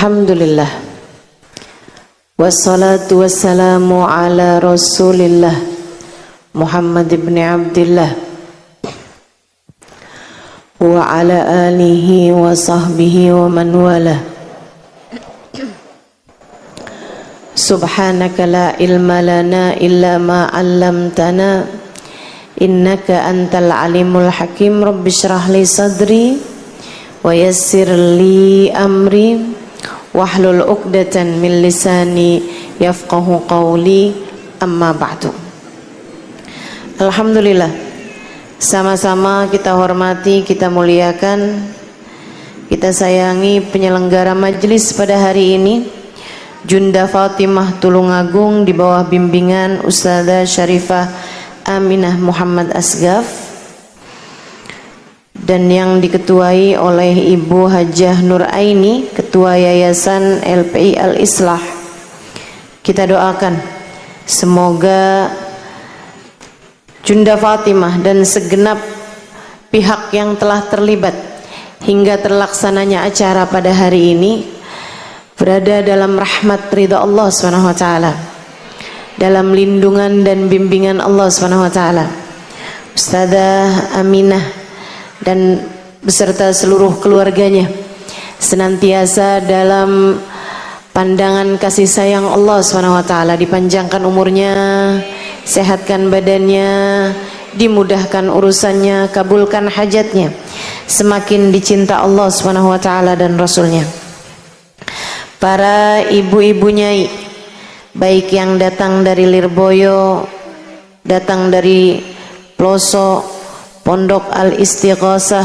Alhamdulillah, wassalatu wassalamu ala rasulillah Muhammad ibn Abdillah wa ala alihi wa sahbihi wa man wala. Subhanaka la ilma lana illa ma 'allamtana innaka antal alimul hakim. Rabbi shrah li sadri wa yassir li amri wahlul 'uqdatan min lisani yafqahu qawli, amma ba'du. Alhamdulillah, sama-sama kita hormati, kita muliakan, kita sayangi penyelenggara majlis pada hari ini, Junda Fatimah Tulungagung di bawah bimbingan Ustadzah Syarifah Aminah Muhammad Asgaf, dan yang diketuai oleh Ibu Hajah Nur Aini, Ketua Yayasan LPI Al-Islah. Kita doakan semoga Junda Fatimah dan segenap pihak yang telah terlibat hingga terlaksananya acara pada hari ini berada dalam rahmat ridha Allah SWT, dalam lindungan dan bimbingan Allah SWT. Ustadzah Aminah dan beserta seluruh keluarganya senantiasa dalam pandangan kasih sayang Allah SWT, dipanjangkan umurnya, sehatkan badannya, dimudahkan urusannya, kabulkan hajatnya, semakin dicinta Allah SWT dan Rasulnya. Para ibu-ibu nyai, baik yang datang dari Lirboyo, datang dari pelosok Pondok Al-Istighosah,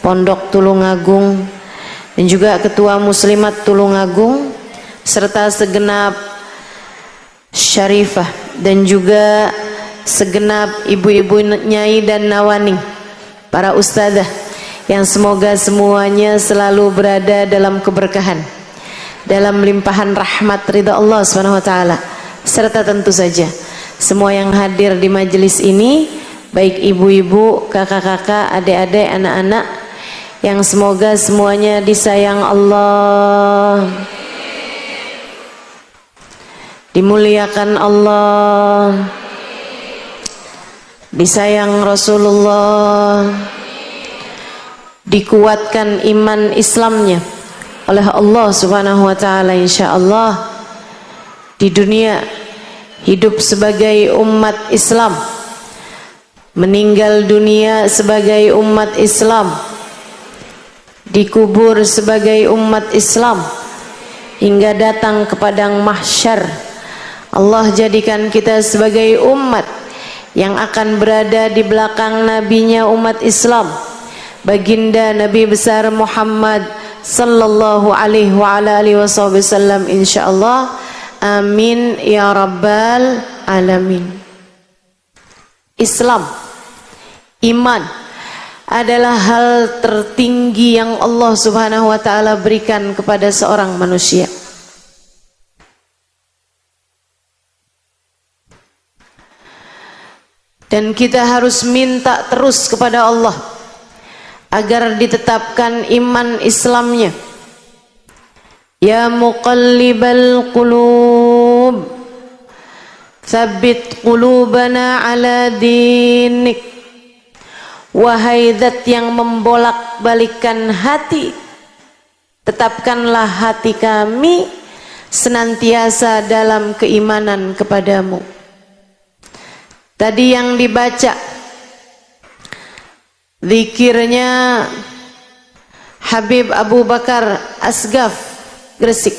Pondok Tulungagung, dan juga Ketua Muslimat Tulungagung, serta segenap syarifah dan juga segenap ibu-ibu nyai dan nawani, para ustadzah, yang semoga semuanya selalu berada dalam keberkahan, dalam limpahan rahmat ridha Allah SWT, serta tentu saja semua yang hadir di majelis ini, baik ibu-ibu, kakak-kakak, adik-adik, anak-anak, yang semoga semuanya disayang Allah, dimuliakan Allah, disayang Rasulullah, dikuatkan iman Islamnya oleh Allah Subhanahu wa taala, insyaallah di dunia hidup sebagai umat Islam, meninggal dunia sebagai umat Islam, dikubur sebagai umat Islam, hingga datang ke padang mahsyar. Allah jadikan kita sebagai umat yang akan berada di belakang nabinya umat Islam, baginda Nabi besar Muhammad sallallahu alaihi wa ala alihi wasallam, insyaallah. Amin ya rabbal alamin. Islam, iman adalah hal tertinggi yang Allah Subhanahu wa taala berikan kepada seorang manusia. Dan kita harus minta terus kepada Allah agar ditetapkan iman Islamnya. Ya muqallibal qulub, tsabbit qulubana ala dinik. Wahai zat yang membolak-balikkan hati, tetapkanlah hati kami senantiasa dalam keimanan kepadamu. Tadi yang dibaca zikirnya Habib Abu Bakar Asgaf Gresik.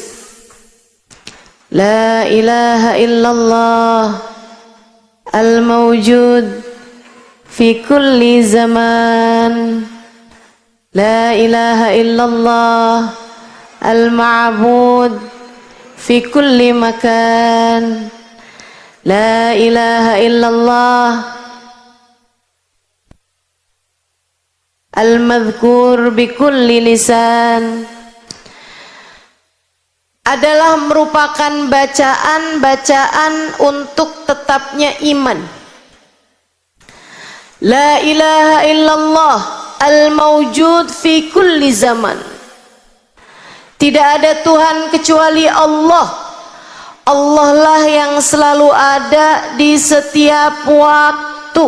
La ilaha illallah al-mawjud fi kulli zaman. La ilaha illallah al-ma'bud fi kulli makan. La ilaha illallah al-madhkur bi kulli lisan. Adalah merupakan bacaan-bacaan untuk tetapnya iman. La ilaha illallah al-mawjud fi kulli zaman. Tidak ada Tuhan kecuali Allah. Allah lah yang selalu ada di setiap waktu.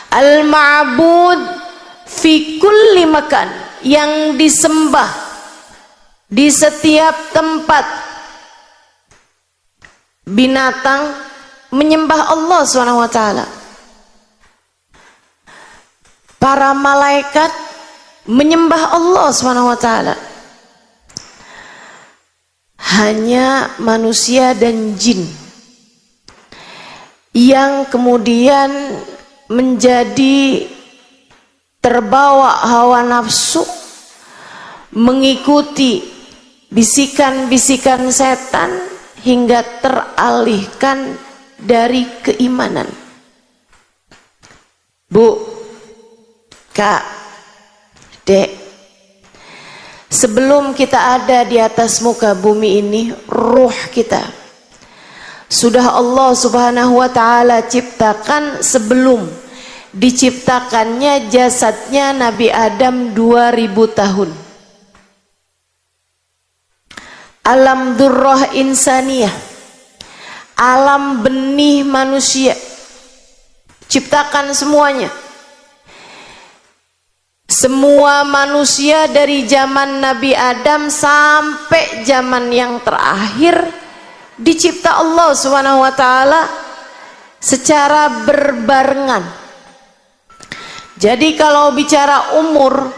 Al-ma'bud fi kulli makan, yang disembah di setiap tempat. Binatang menyembah Allah SWT. Para malaikat menyembah Allah SWT. Hanya manusia dan jin yang kemudian menjadi terbawa hawa nafsu, mengikuti bisikan-bisikan setan hingga teralihkan dari keimanan. Bu, Kak, Dek, sebelum kita ada di atas muka bumi ini, ruh kita sudah Allah Subhanahu wa ta'ala ciptakan sebelum diciptakannya jasadnya Nabi Adam 2000 tahun. Alam durrah insaniyah, alam benih manusia, ciptakan semuanya. Semua manusia dari zaman Nabi Adam sampai zaman yang terakhir dicipta Allah Subhanahu wa ta'ala secara berbarengan. Jadi kalau bicara umur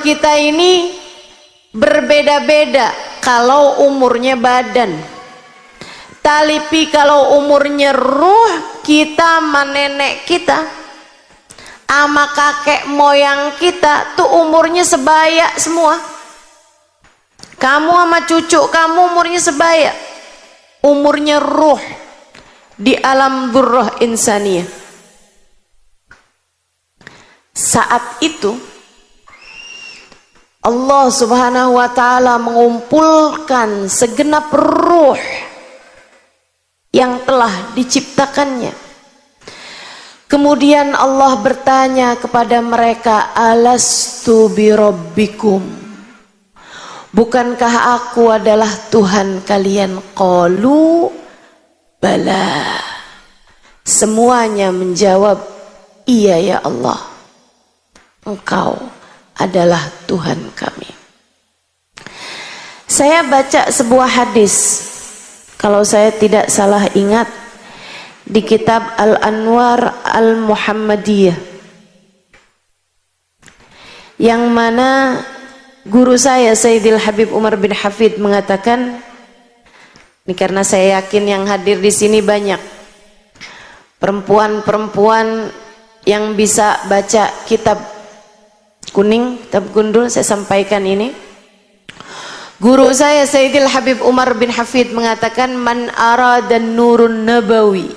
kita ini berbeda-beda kalau umurnya badan. Tapi kalau umurnya ruh kita sama nenek kita, ama kakek moyang kita tuh umurnya sebaya semua. Kamu sama cucu kamu umurnya sebaya. Umurnya ruh di alam durrah insaniyah. Saat itu Allah Subhanahu wa ta'ala mengumpulkan segenap ruh yang telah diciptakannya. Kemudian Allah bertanya kepada mereka, alastu birabbikum, bukankah aku adalah Tuhan kalian? Qalu bala. Semuanya menjawab, iya ya Allah, Engkau adalah Tuhan kami. Saya baca sebuah hadis, kalau saya tidak salah ingat, di kitab Al-Anwar Al-Muhammadiyah, yang mana guru saya Sayyidil Habib Umar bin Hafid mengatakan, ini karena saya yakin yang hadir di sini banyak perempuan-perempuan yang bisa baca kitab kuning, kitab gundul, saya sampaikan ini. Guru saya Sayyidil Habib Umar bin Hafid mengatakan, man arada nurun nabawi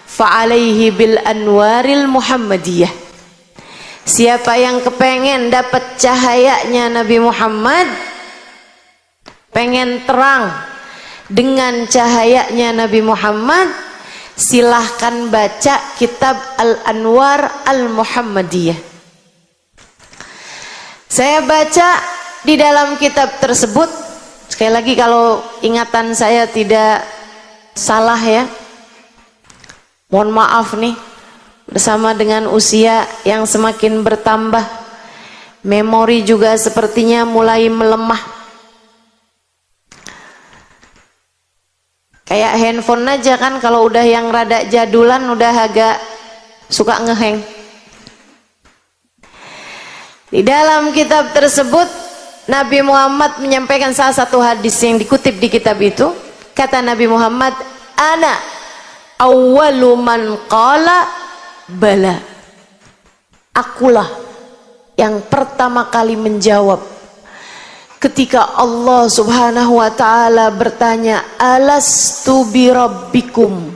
fa'alaihi bil anwaril muhammadiyah. Siapa yang kepengen dapat cahayanya Nabi Muhammad, pengen terang dengan cahayanya Nabi Muhammad, silahkan baca kitab Al-Anwar Al-Muhammadiyah. Saya baca di dalam kitab tersebut, sekali lagi kalau ingatan saya tidak salah ya, mohon maaf nih, bersama dengan usia yang semakin bertambah, memori juga sepertinya mulai melemah. Kayak handphone aja kan, kalau udah yang rada jadulan udah agak suka ngeheng. Di dalam kitab tersebut Nabi Muhammad menyampaikan salah satu hadis yang dikutip di kitab itu. Kata Nabi Muhammad, ana awwalu man qala bala. Akulah yang pertama kali menjawab ketika Allah Subhanahu wa ta'ala bertanya, alastu birabbikum,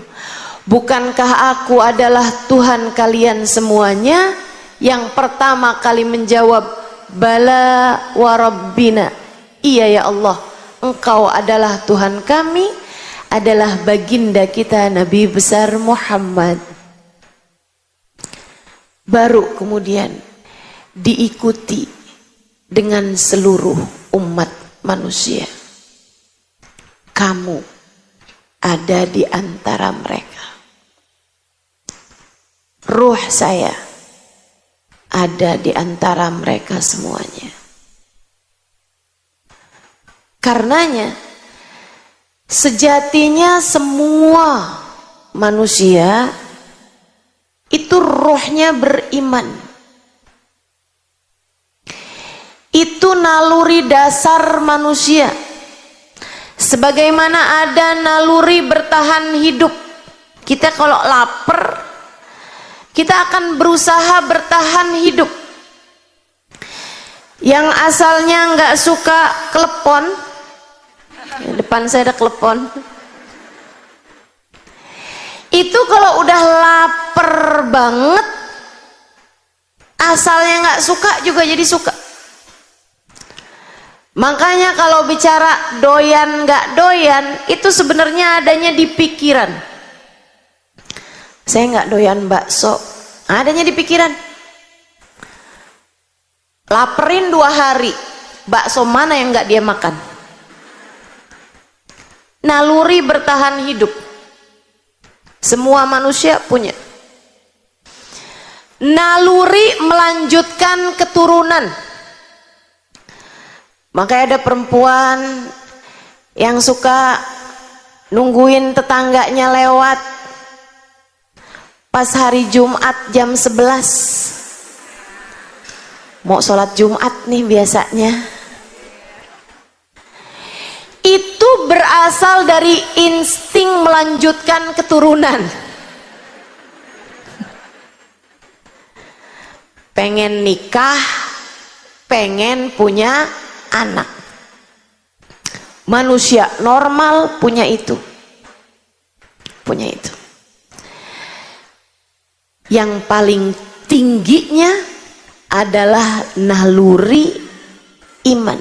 bukankah aku adalah Tuhan kalian semuanya? Yang pertama kali menjawab, bala wa rabbina, iya ya Allah, Engkau adalah Tuhan kami, adalah baginda kita Nabi besar Muhammad. Baru kemudian diikuti dengan seluruh umat manusia. Kamu ada di antara mereka. Ruh saya ada di antara mereka semuanya. Karenanya sejatinya semua manusia itu rohnya beriman. Itu naluri dasar manusia. Sebagaimana ada naluri bertahan hidup. Kita kalau lapar, kita akan berusaha bertahan hidup. Yang asalnya nggak suka klepon, depan saya ada klepon. Itu kalau udah lapar banget, asalnya nggak suka juga jadi suka. Makanya kalau bicara doyan nggak doyan, itu sebenarnya adanya di pikiran. Saya nggak doyan bakso, adanya di pikiran. Laperin 2 hari, bakso mana yang nggak dia makan? Naluri bertahan hidup. Semua manusia punya. Naluri melanjutkan keturunan. Makanya ada perempuan yang suka nungguin tetangganya lewat pas hari Jumat jam 11. Mau sholat Jumat nih biasanya. Itu berasal dari insting melanjutkan keturunan. Pengen nikah, pengen punya anak. Manusia normal punya itu. Punya itu. Yang paling tingginya adalah naluri iman.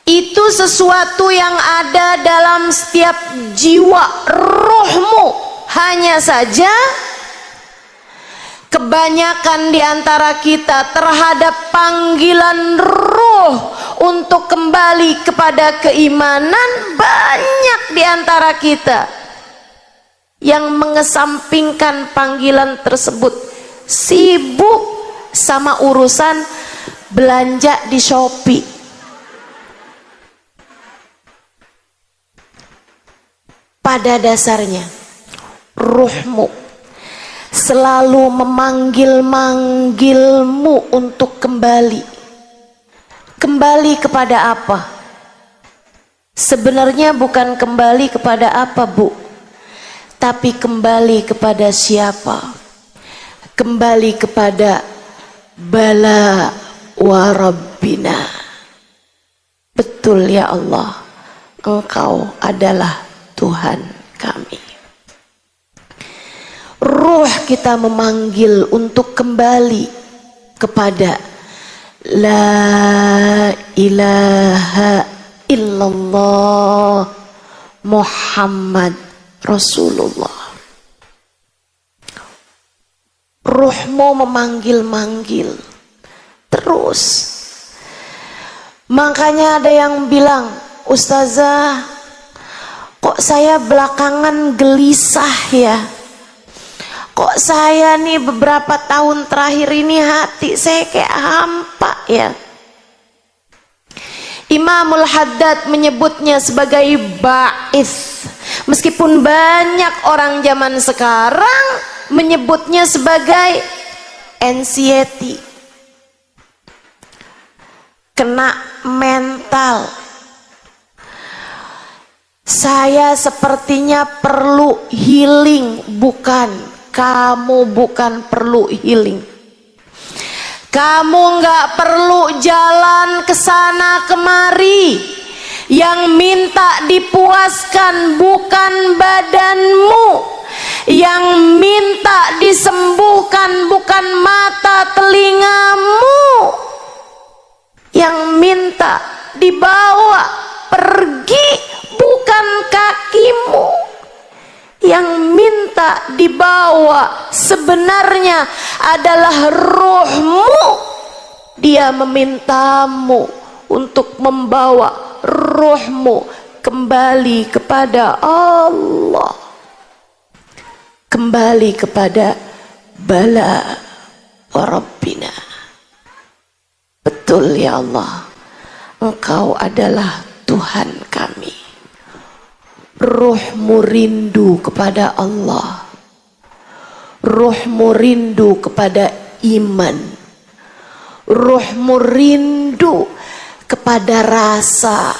Itu sesuatu yang ada dalam setiap jiwa rohmu. Hanya saja kebanyakan di antara kita terhadap panggilan roh untuk kembali kepada keimanan, banyak di antara kita yang mengesampingkan panggilan tersebut, sibuk sama urusan belanja di Shopee. Pada dasarnya ruhmu selalu memanggil-manggilmu untuk kembali. Kembali kepada apa? Sebenarnya bukan kembali kepada apa, Bu, tapi kembali kepada siapa? Kembali kepada Bala wa Rabbina. Betul ya Allah, Engkau adalah Tuhan kami. Ruh kita memanggil untuk kembali kepada La ilaha illallah Muhammad Rasulullah. Ruhmu memanggil-manggil terus. Makanya ada yang bilang, Ustazah, kok saya belakangan gelisah ya? Kok saya nih beberapa tahun terakhir ini hati saya kayak hampa ya? Imamul Haddad menyebutnya sebagai ba'is. Meskipun banyak orang zaman sekarang menyebutnya sebagai anxiety. Kena mental. Saya sepertinya perlu healing. Bukan. Kamu bukan perlu healing. Kamu nggak perlu jalan ke sana kemari. Yang minta dipuaskan bukan badanmu. Yang minta disembuhkan bukan mata telingamu. Yang minta dibawa pergi bukan kakimu. Yang minta dibawa sebenarnya adalah rohmu Dia memintamu untuk membawa ruhmu kembali kepada Allah, kembali kepada bala wa rabbina. Betul ya Allah, Engkau adalah Tuhan kami. Ruhmu rindu kepada Allah, ruhmu rindu kepada iman, ruhmu rindu kepada rasa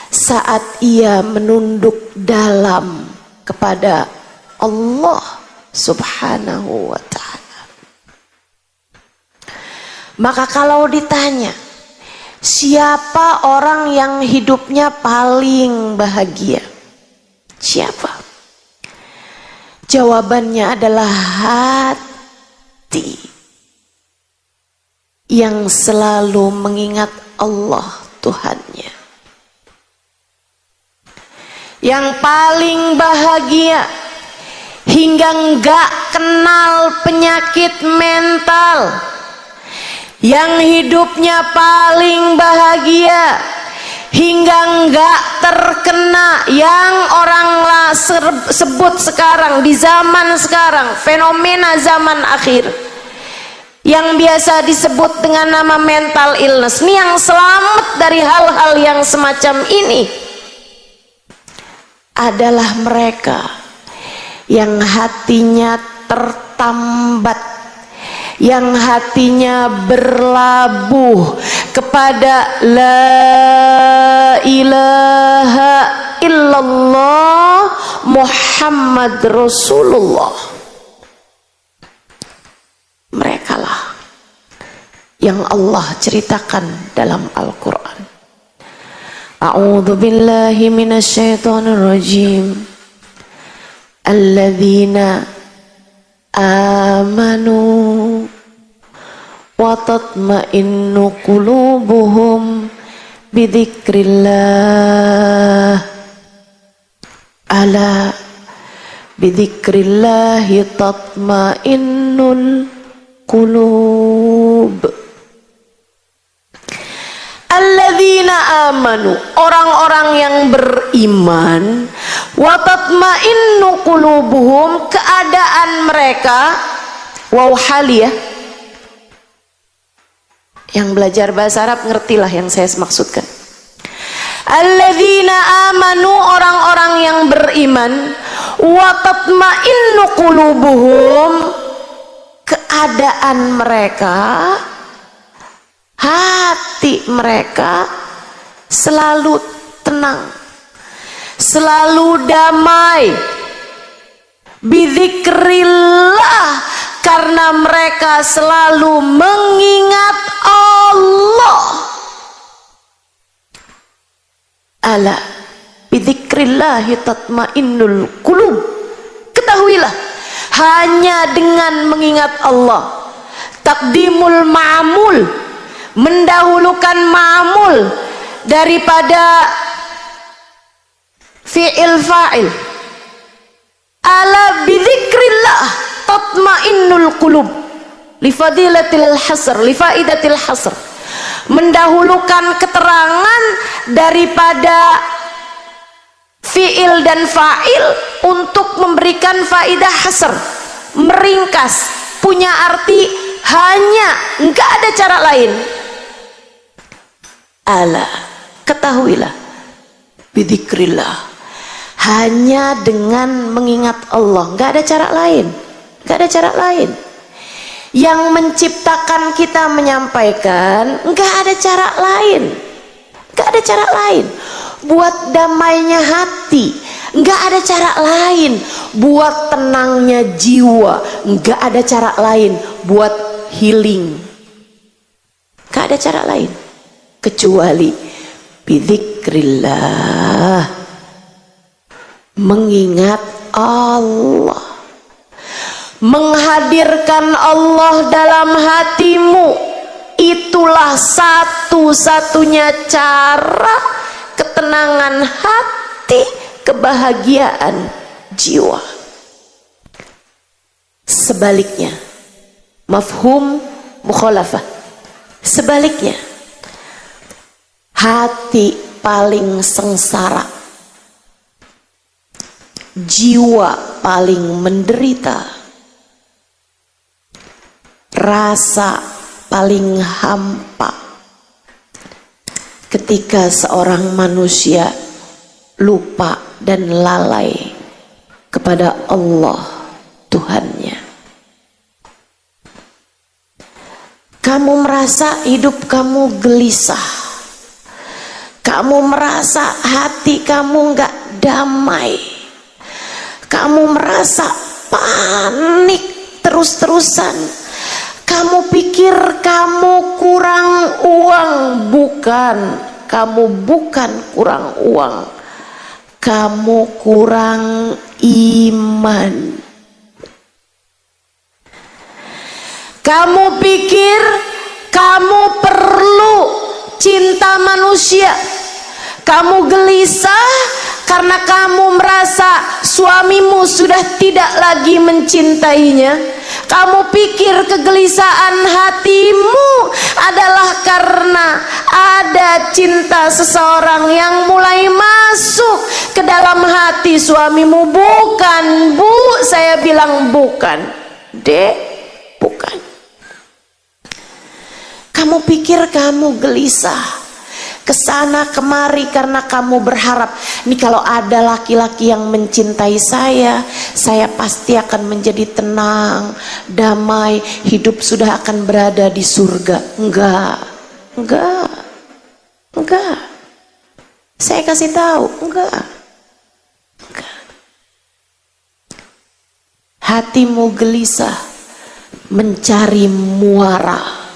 saat ia menunduk dalam kepada Allah subhanahu wa ta'ala. Maka kalau ditanya siapa orang yang hidupnya paling bahagia, siapa? Jawabannya adalah hati yang selalu mengingat Allah Tuhannya. Yang paling bahagia hingga enggak kenal penyakit mental. Yang hidupnya paling bahagia hingga enggak terkena yang orang sebut sekarang di zaman sekarang, fenomena zaman akhir yang biasa disebut dengan nama mental illness. Ini yang selamat dari hal-hal yang semacam ini adalah mereka yang hatinya tertambat, yang hatinya berlabuh kepada la ilaha illallah Muhammad Rasulullah. Merekalah yang Allah ceritakan dalam Al-Quran. A'udzu billahi minasyaitonir rajim. Alladzina amanu wa tatma'innu qulubuhum bidzikrillah. Ala bidzikrillahi tatma'innul qulub. Alladzina amanu, orang-orang yang beriman, wa tatma'innu qulubuhum, keadaan mereka, waw haliyah. Yang belajar bahasa Arab ngertilah yang saya maksudkan. Alladzina amanu, orang-orang yang beriman, wa tatma'innu qulubuhum, keadaan mereka, hati mereka selalu tenang, selalu damai, bidzikrillah, karena mereka selalu mengingat Allah. Ala bidzikrillahi tatmainnul qulub. Ketahuilah, hanya dengan mengingat Allah, takdimul ma'mul, mendahulukan ma'mul daripada fi'il fa'il. Ala bidzikrillah tatmainnul qulub, li fadilatil hasr, li faidatil hasr, mendahulukan keterangan daripada fi'il dan fa'il untuk memberikan faidah hasr, meringkas, punya arti hanya, enggak ada cara lain. Ala, ketahuilah, bidzikrillah, hanya dengan mengingat Allah, enggak ada cara lain, enggak ada cara lain. Yang menciptakan kita menyampaikan, enggak ada cara lain, enggak ada cara lain. Buat damainya hati, enggak ada cara lain. Buat tenangnya jiwa, enggak ada cara lain. Buat healing, enggak ada cara lain kecuali bidzikrillah, mengingat Allah, menghadirkan Allah dalam hatimu. Itulah satu-satunya cara ketenangan hati, kebahagiaan jiwa. Sebaliknya, mafhum mukhalafah, Sebaliknya, hati paling sengsara, jiwa paling menderita, rasa paling hampa ketika seorang manusia lupa dan lalai kepada Allah Tuhannya. Kamu merasa hidup kamu gelisah, kamu merasa hati kamu gak damai, kamu merasa panik terus-terusan, kamu pikir kamu kurang uang. Bukan, kamu bukan kurang uang, kamu kurang iman. Kamu pikir kamu perlu cinta manusia. Kamu gelisah karena kamu merasa suamimu sudah tidak lagi mencintainya. Kamu pikir kegelisahan hatimu adalah karena ada cinta seseorang yang mulai masuk ke dalam hati suamimu. Bukan, Bu, saya bilang bukan. Dek, bukan. Kamu pikir kamu gelisah kesana kemari karena kamu berharap, nih kalau ada laki-laki yang mencintai saya pasti akan menjadi tenang, damai, hidup sudah akan berada di surga. Enggak. Saya kasih tahu, enggak. Hatimu gelisah mencari muara.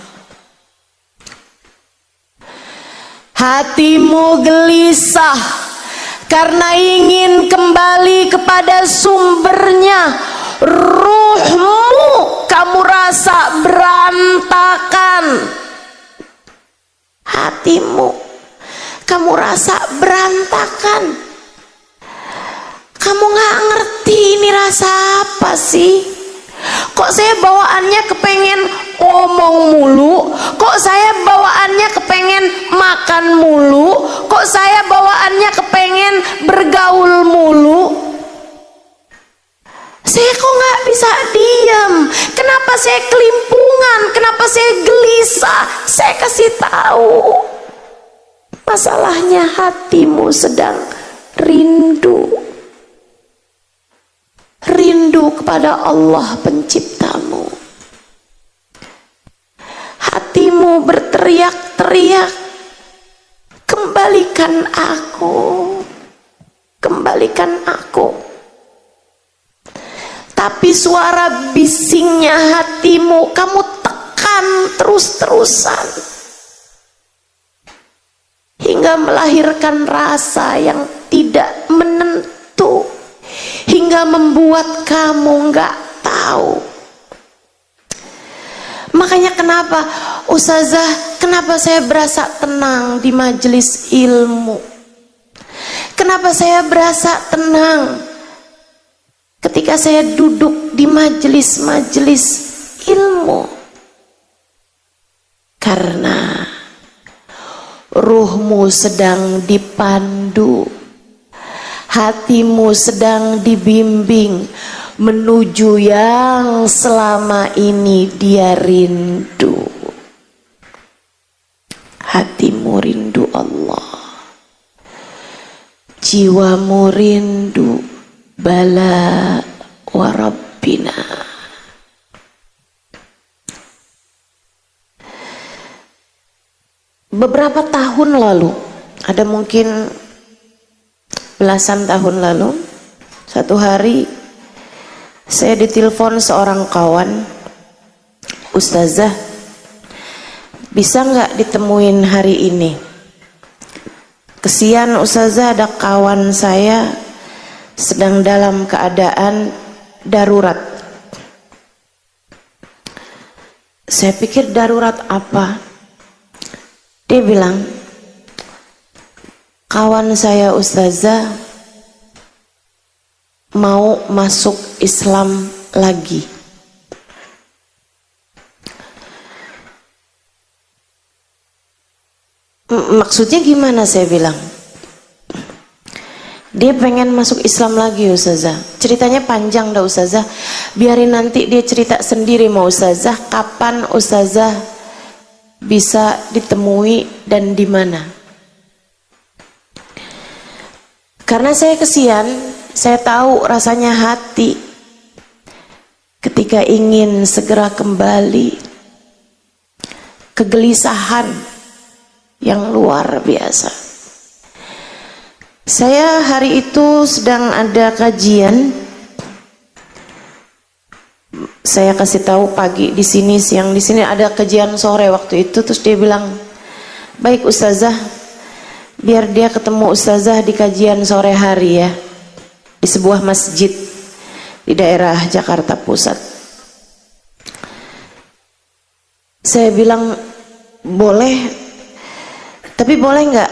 Hatimu gelisah karena ingin kembali kepada sumbernya. Ruhmu kamu rasa berantakan. Hatimu kamu rasa berantakan. Kamu gak ngerti ini rasa apa sih? Kok saya bawaannya kepengen ngomong mulu? Kok saya bawaannya kepengen makan mulu? Kok saya bawaannya kepengen bergaul mulu? Saya kok gak bisa diam? Kenapa saya kelimpungan? Kenapa saya gelisah? Saya kasih tahu, masalahnya hatimu sedang rindu. Rindu kepada Allah penciptamu. Hatimu berteriak-teriak, kembalikan aku, kembalikan aku. Tapi suara bisingnya hatimu kamu tekan terus-terusan hingga melahirkan rasa yang tidak menentu, hingga membuat kamu nggak tahu. Makanya kenapa Ustazah, kenapa saya berasa tenang di majelis ilmu? Kenapa saya berasa tenang ketika saya duduk di majelis-majelis ilmu? Karena ruhmu sedang dipandu, hatimu sedang dibimbing menuju yang selama ini dia rindu. Hatimu rindu Allah, jiwamu rindu bala warabbina. Beberapa tahun lalu, ada mungkin belasan tahun lalu, satu hari saya ditelepon seorang kawan, Ustazah, bisa nggak ditemuin hari ini? Kesian Ustazah, ada kawan saya sedang dalam keadaan darurat. Saya pikir darurat apa? Dia bilang, kawan saya Ustazah mau masuk Islam lagi. Maksudnya gimana, saya bilang. Dia pengen masuk Islam lagi Ustazah. Ceritanya panjang dah Ustazah. Biarin nanti dia cerita sendiri mau Ustazah. Kapan Ustazah bisa ditemui dan di mana? Karena saya kesian, saya tahu rasanya hati ketika ingin segera kembali, kegelisahan yang luar biasa. Saya hari itu sedang ada kajian. Saya kasih tahu pagi di sini, siang di sini, ada kajian sore waktu itu. Terus dia bilang, baik Ustazah, biar dia ketemu Ustazah di kajian sore hari ya, di sebuah masjid di daerah Jakarta Pusat. Saya bilang boleh, tapi boleh nggak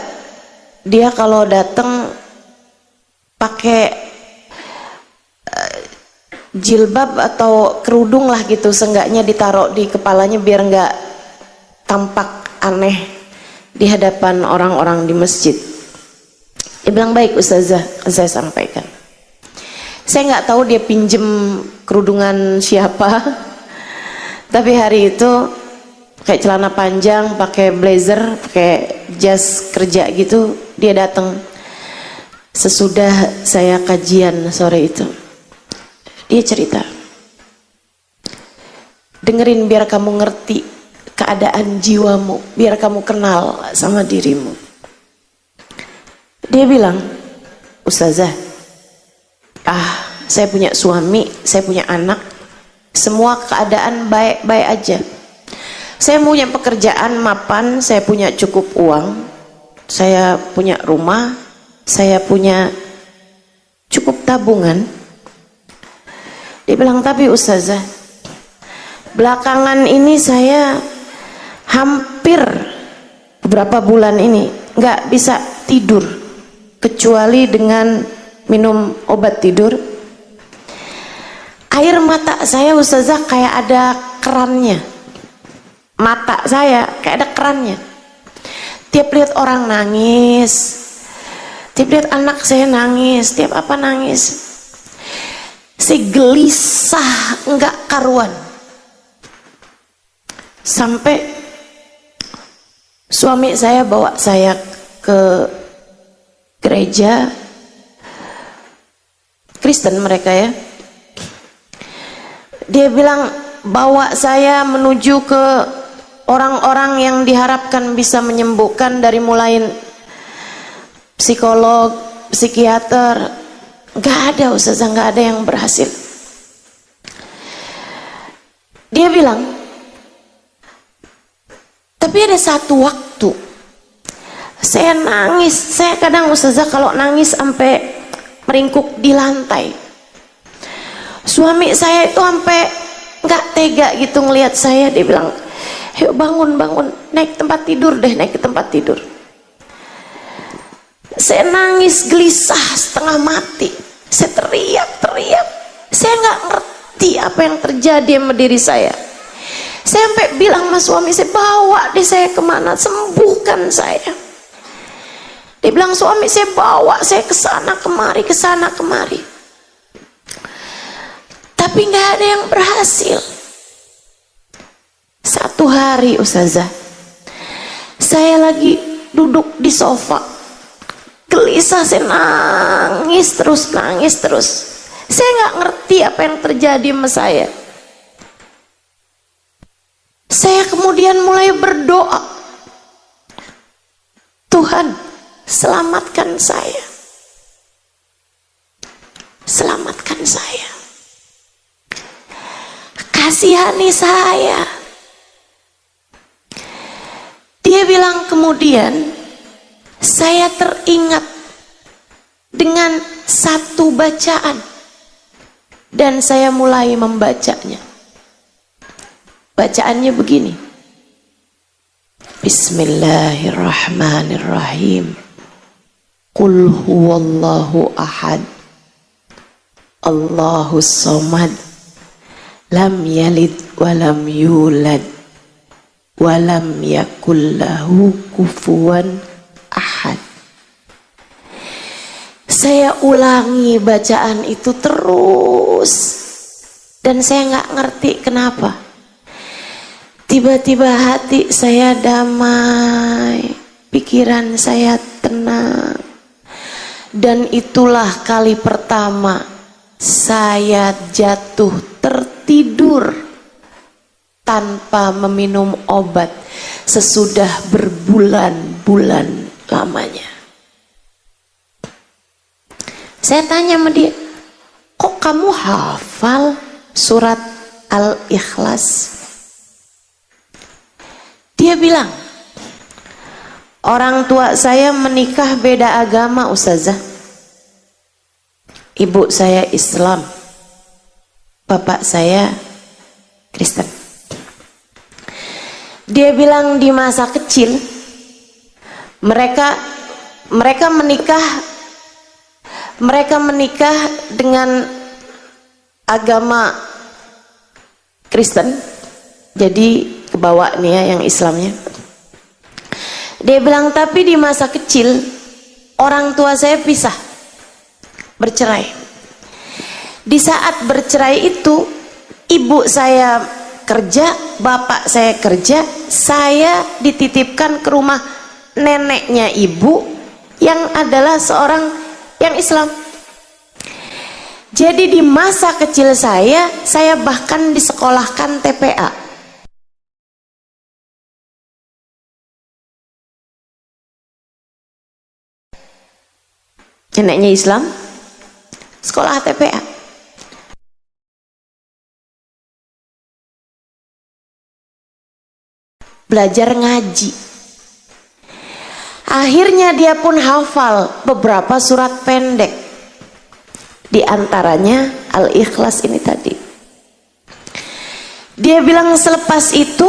dia kalau datang pakai jilbab atau kerudung lah gitu, seenggaknya ditaruh di kepalanya biar nggak tampak aneh di hadapan orang-orang di masjid. Dia bilang baik Ustazah, saya sampaikan. Saya nggak tahu dia pinjem kerudungan siapa, tapi hari itu pakai celana panjang, pakai blazer, pakai jas kerja gitu, dia datang sesudah saya kajian sore itu. Dia cerita, dengerin biar kamu ngerti keadaan jiwamu, biar kamu kenal sama dirimu. Dia bilang, Ustazah, saya punya suami, saya punya anak, semua keadaan baik-baik aja. Saya punya pekerjaan mapan, saya punya cukup uang, saya punya rumah, saya punya cukup tabungan. Dia bilang, tapi Ustazah, belakangan ini saya hampir beberapa bulan ini nggak bisa tidur kecuali dengan minum obat tidur. Air mata saya Ustazah kayak ada kerannya. Mata saya kayak ada kerannya. Tiap lihat orang nangis, tiap lihat anak saya nangis, tiap apa nangis, saya gelisah enggak karuan. Sampai suami saya bawa saya ke gereja Kristen mereka ya. Dia bilang bawa saya menuju ke orang-orang yang diharapkan bisa menyembuhkan, dari mulai psikolog, psikiater. Gak ada Ustazah, gak ada yang berhasil. Dia bilang, tapi ada satu waktu saya nangis. Saya kadang Ustazah kalau nangis sampai meringkuk di lantai. Suami saya itu sampai gak tega gitu ngelihat saya. Dia bilang, yuk bangun, naik tempat tidur deh, naik ke tempat tidur. Saya nangis gelisah setengah mati. Saya teriak. Saya nggak ngerti apa yang terjadi sama diri saya. Saya sampai bilang sama suami saya, bawa deh saya kemana, sembuhkan saya. Dia bilang, suami saya bawa saya kesana kemari. Tapi nggak ada yang berhasil. Satu hari Ustazah, saya lagi duduk di sofa, gelisah, saya nangis terus. Saya nggak ngerti apa yang terjadi sama saya. Saya kemudian mulai berdoa, Tuhan selamatkan saya, kasihani saya. Dia bilang kemudian saya teringat dengan satu bacaan dan saya mulai membacanya. Bacaannya begini, Bismillahirrahmanirrahim. Qul huwallahu ahad, Allahus samad, lam yalid walam yulad walam yakul lahu kufuwan ahad. Saya ulangi bacaan itu terus dan saya nggak ngerti kenapa. Tiba-tiba hati saya damai, pikiran saya tenang. Dan itulah kali pertama saya jatuh tertidur tanpa meminum obat sesudah berbulan-bulan lamanya. Saya tanya sama dia, kok kamu hafal surat Al-Ikhlas? Dia bilang, orang tua saya menikah beda agama Ustazah. Ibu saya Islam, bapak saya Kristen. Dia bilang di masa kecil mereka menikah dengan agama Kristen. Jadi kebawa nih ya yang Islamnya. Dia bilang tapi di masa kecil orang tua saya pisah, bercerai. Di saat bercerai itu ibu saya kerja, bapak saya kerja, saya dititipkan ke rumah neneknya ibu yang adalah seorang yang Islam. Jadi di masa kecil saya bahkan disekolahkan TPA. Neneknya Islam, sekolah TPA. Belajar ngaji. Akhirnya dia pun hafal beberapa surat pendek. Di antaranya Al-Ikhlas ini tadi. Dia bilang selepas itu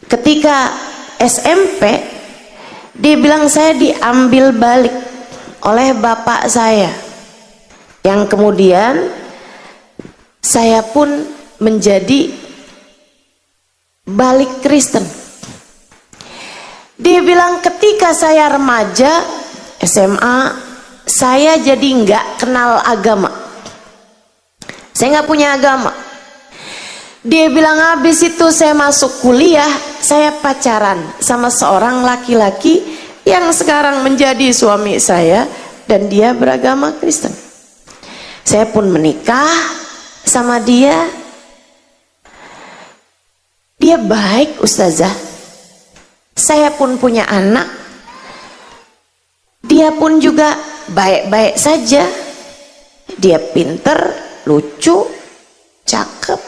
ketika SMP, dia bilang saya diambil balik oleh bapak saya, yang kemudian saya pun menjadi balik Kristen. Dia bilang ketika saya remaja SMA, saya jadi nggak kenal agama, saya nggak punya agama. Dia bilang habis itu saya masuk kuliah, saya pacaran sama seorang laki-laki yang sekarang menjadi suami saya dan dia beragama Kristen. Saya pun menikah sama dia. Dia baik Ustazah. Saya pun punya anak. Dia pun juga baik-baik saja. Dia pinter, lucu, cakep.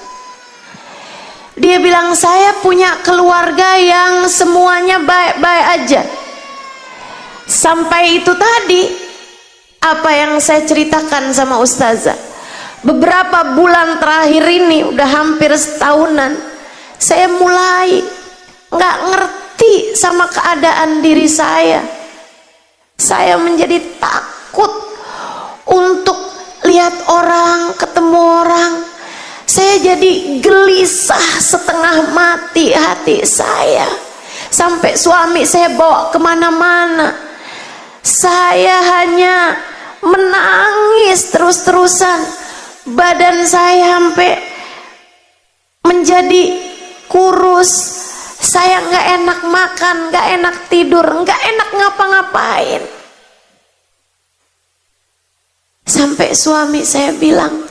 Dia bilang saya punya keluarga yang semuanya baik-baik aja. Sampai itu tadi apa yang saya ceritakan sama Ustazah. Beberapa bulan terakhir ini udah hampir setahunan, saya mulai nggak ngerti sama keadaan diri saya. Saya menjadi takut untuk lihat orang, ketemu orang. Saya jadi gelisah setengah mati hati saya. Sampai suami saya bawa kemana-mana. Saya hanya menangis terus-terusan. Badan saya sampai menjadi kurus. Saya nggak enak makan, nggak enak tidur, nggak enak ngapa-ngapain. Sampai suami saya bilang,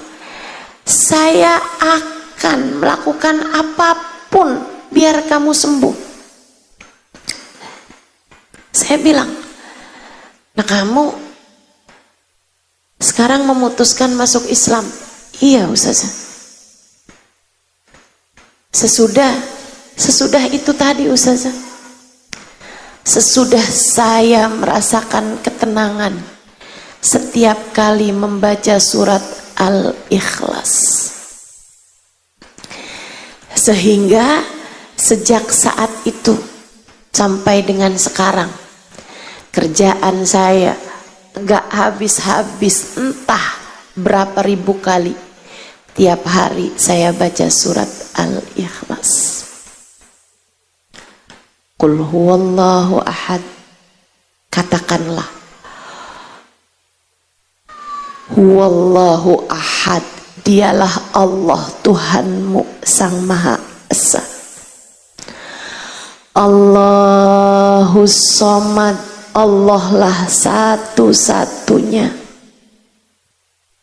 saya akan melakukan apapun biar kamu sembuh. Saya bilang, nah kamu sekarang memutuskan masuk Islam? Iya Ustazah. Sesudah itu tadi Ustazah, sesudah saya merasakan ketenangan setiap kali membaca surat Al-Ikhlas, sehingga sejak saat itu sampai dengan sekarang kerjaan saya gak habis-habis, entah berapa ribu kali tiap hari saya baca surat Al-Ikhlas. Qul huwallahu ahad. Katakanlah, huwallahu ahad, dialah Allah Tuhanmu Sang Maha Esa. Allahus Somad, Allah lah satu-satunya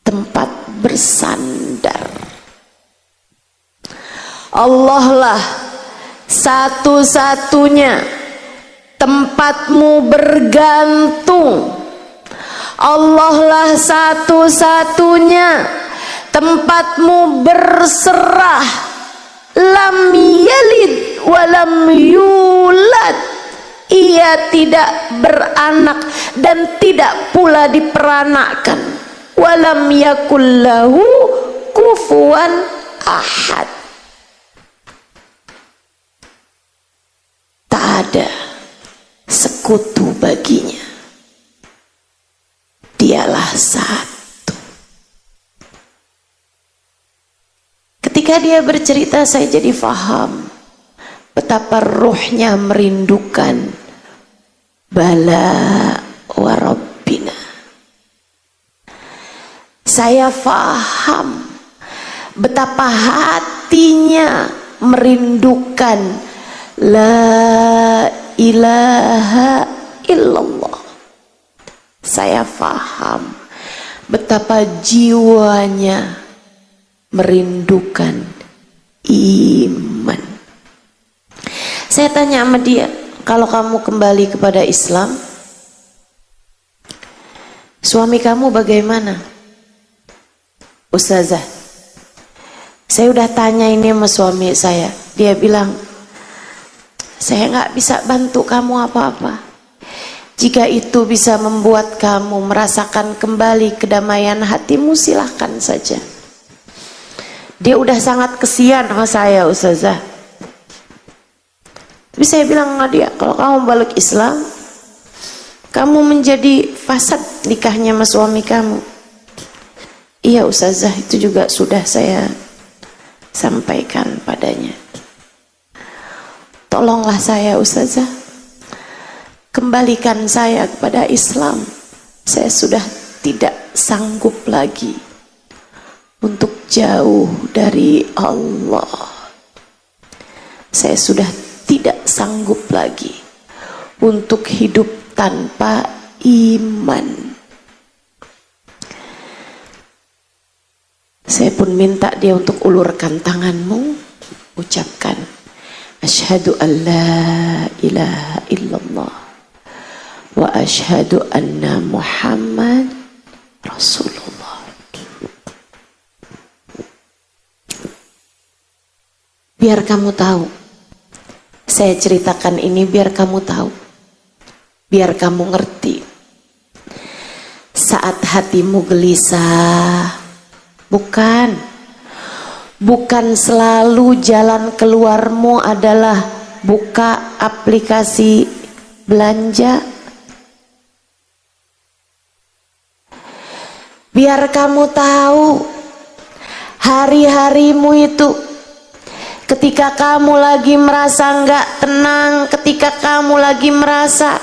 tempat bersandar. Allah lah satu-satunya tempatmu bergantung. Allah lah satu-satunya tempatmu berserah. Lam yalid walam yulad, ia tidak beranak dan tidak pula diperanakkan. Walam yakullahu kufuwan ahad, tak ada sekutu baginya, dialah satu. Ketika dia bercerita, saya jadi faham betapa ruhnya merindukan bala wa rabbina. Saya faham betapa hatinya merindukan la ilaha illallah. Saya faham betapa jiwanya merindukan iman. Saya tanya sama dia, kalau kamu kembali kepada Islam, suami kamu bagaimana? Ustazah, saya udah tanya ini sama suami saya. Dia bilang, saya nggak bisa bantu kamu apa-apa. Jika itu bisa membuat kamu merasakan kembali kedamaian hatimu, silahkan saja. Dia udah sangat kesian sama saya, Ustazah. Tapi saya bilang sama dia, kalau kamu balik Islam, kamu menjadi fasad nikahnya sama suami kamu. Iya Ustazah, itu juga sudah saya sampaikan padanya. Tolonglah saya Ustazah, kembalikan saya kepada Islam. Saya sudah tidak sanggup lagi untuk jauh dari Allah. Saya sudah tidak sanggup lagi untuk hidup tanpa iman. Saya pun minta dia untuk ulurkan tanganmu, ucapkan asyhadu an la ilaha illallah wa asyhadu anna Muhammad Rasulullah. Biar kamu tahu, saya ceritakan ini biar kamu tahu, biar kamu ngerti. Saat hatimu gelisah, bukan selalu jalan keluarmu adalah buka aplikasi belanja. Biar kamu tahu, hari-harimu itu ketika kamu lagi merasa nggak tenang, ketika kamu lagi merasa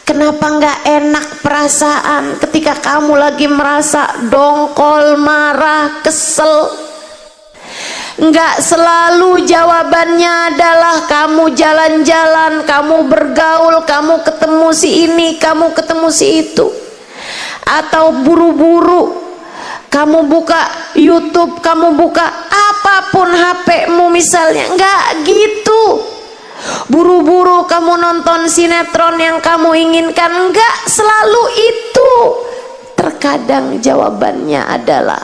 kenapa nggak enak perasaan, ketika kamu lagi merasa dongkol, marah, kesel, nggak selalu jawabannya adalah kamu jalan-jalan, kamu bergaul, kamu ketemu si ini, kamu ketemu si itu, atau buru-buru kamu buka YouTube, kamu buka apapun HP-mu misalnya. Enggak gitu. Buru-buru kamu nonton sinetron yang kamu inginkan. Enggak selalu itu. Terkadang jawabannya adalah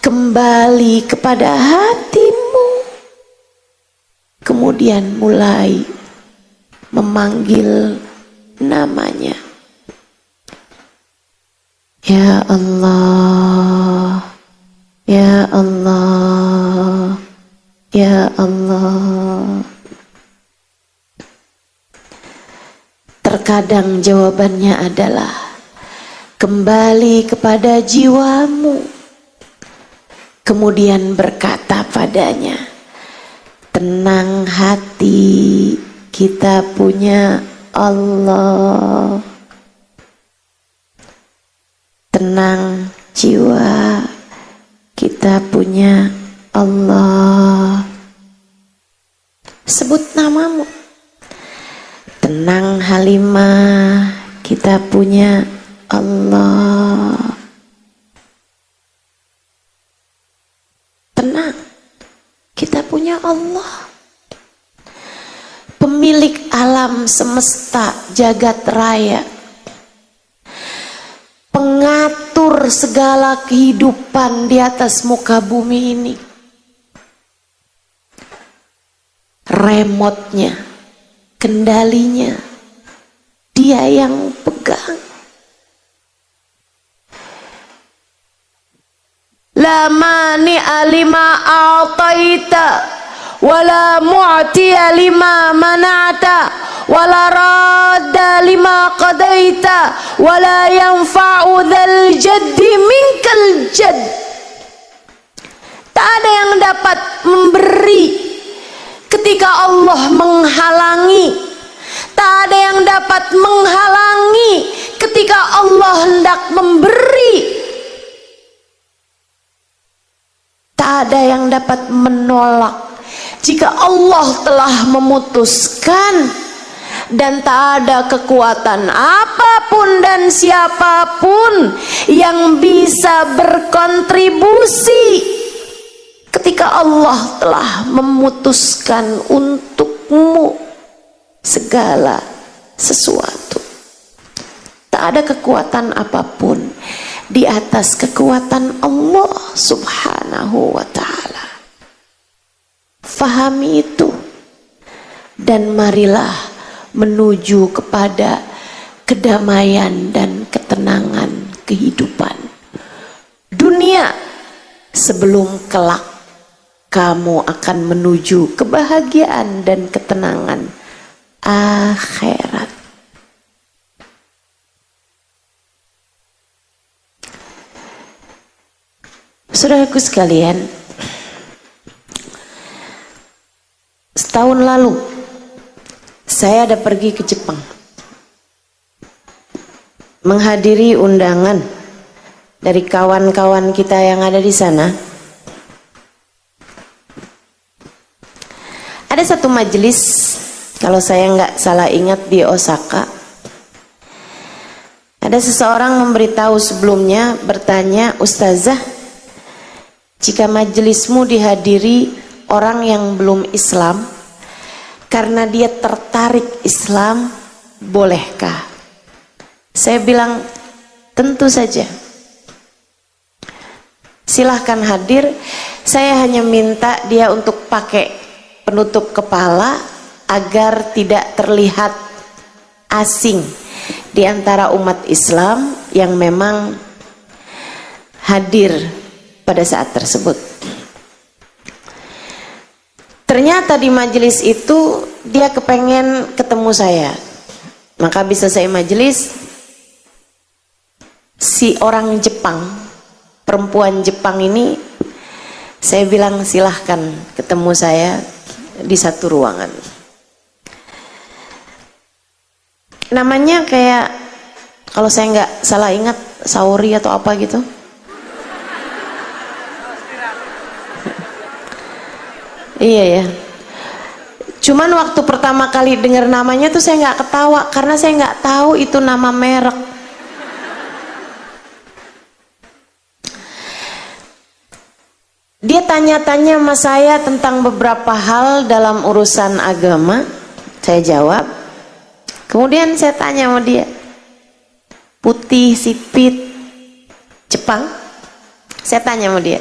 kembali kepada hatimu, kemudian mulai memanggil namanya. Ya Allah, Ya Allah, Ya Allah. Terkadang jawabannya adalah kembali kepada jiwamu, kemudian berkata padanya, tenang hati, kita punya Allah. Tenang jiwa, kita punya Allah. Sebut namamu. Tenang Halimah, kita punya Allah. Tenang, kita punya Allah. Pemilik alam semesta jagat raya, pengatur segala kehidupan di atas muka bumi ini, remote-nya, kendalinya, dia yang pegang. La mani'a lima a'taita wala mu'tiya lima mana'ta wala radda lima qadaita wala yanfa'u dzal jaddi minkal jadd. Tak ada yang dapat memberi ketika Allah menghalangi. Tak ada yang dapat menghalangi ketika Allah hendak memberi. Tak ada yang dapat menolak jika Allah telah memutuskan, dan tak ada kekuatan apapun dan siapapun yang bisa berkontribusi ketika Allah telah memutuskan untukmu segala sesuatu. Tak ada kekuatan apapun di atas kekuatan Allah Subhanahu wa ta'ala. Fahami itu dan marilah menuju kepada kedamaian dan ketenangan kehidupan dunia sebelum kelak kamu akan menuju kebahagiaan dan ketenangan akhirat. Saudaraku sekalian, setahun lalu saya ada pergi ke Jepang menghadiri undangan dari kawan-kawan kita yang ada di sana. Ada satu majelis, kalau saya nggak salah ingat, di Osaka. Ada seseorang memberitahu sebelumnya, bertanya, "Ustazah, jika majelismu dihadiri orang yang belum Islam, karena dia tertarik Islam, bolehkah?" Saya bilang, tentu saja. Silahkan hadir. Saya hanya minta dia untuk pakai penutup kepala agar tidak terlihat asing di antara umat Islam yang memang hadir pada saat tersebut. Ternyata di majelis itu dia kepengen ketemu saya. Maka bisa saya majelis, si orang Jepang, perempuan Jepang ini, saya bilang silahkan ketemu saya di satu ruangan. Namanya kayak, kalau saya nggak salah ingat, Saori atau apa gitu. Iya ya. Cuman waktu pertama kali dengar namanya tuh saya nggak ketawa karena saya nggak tahu itu nama merek. Dia tanya-tanya sama saya tentang beberapa hal dalam urusan agama. Saya jawab. Kemudian saya tanya sama dia, putih, sipit, Jepang. Saya tanya sama dia,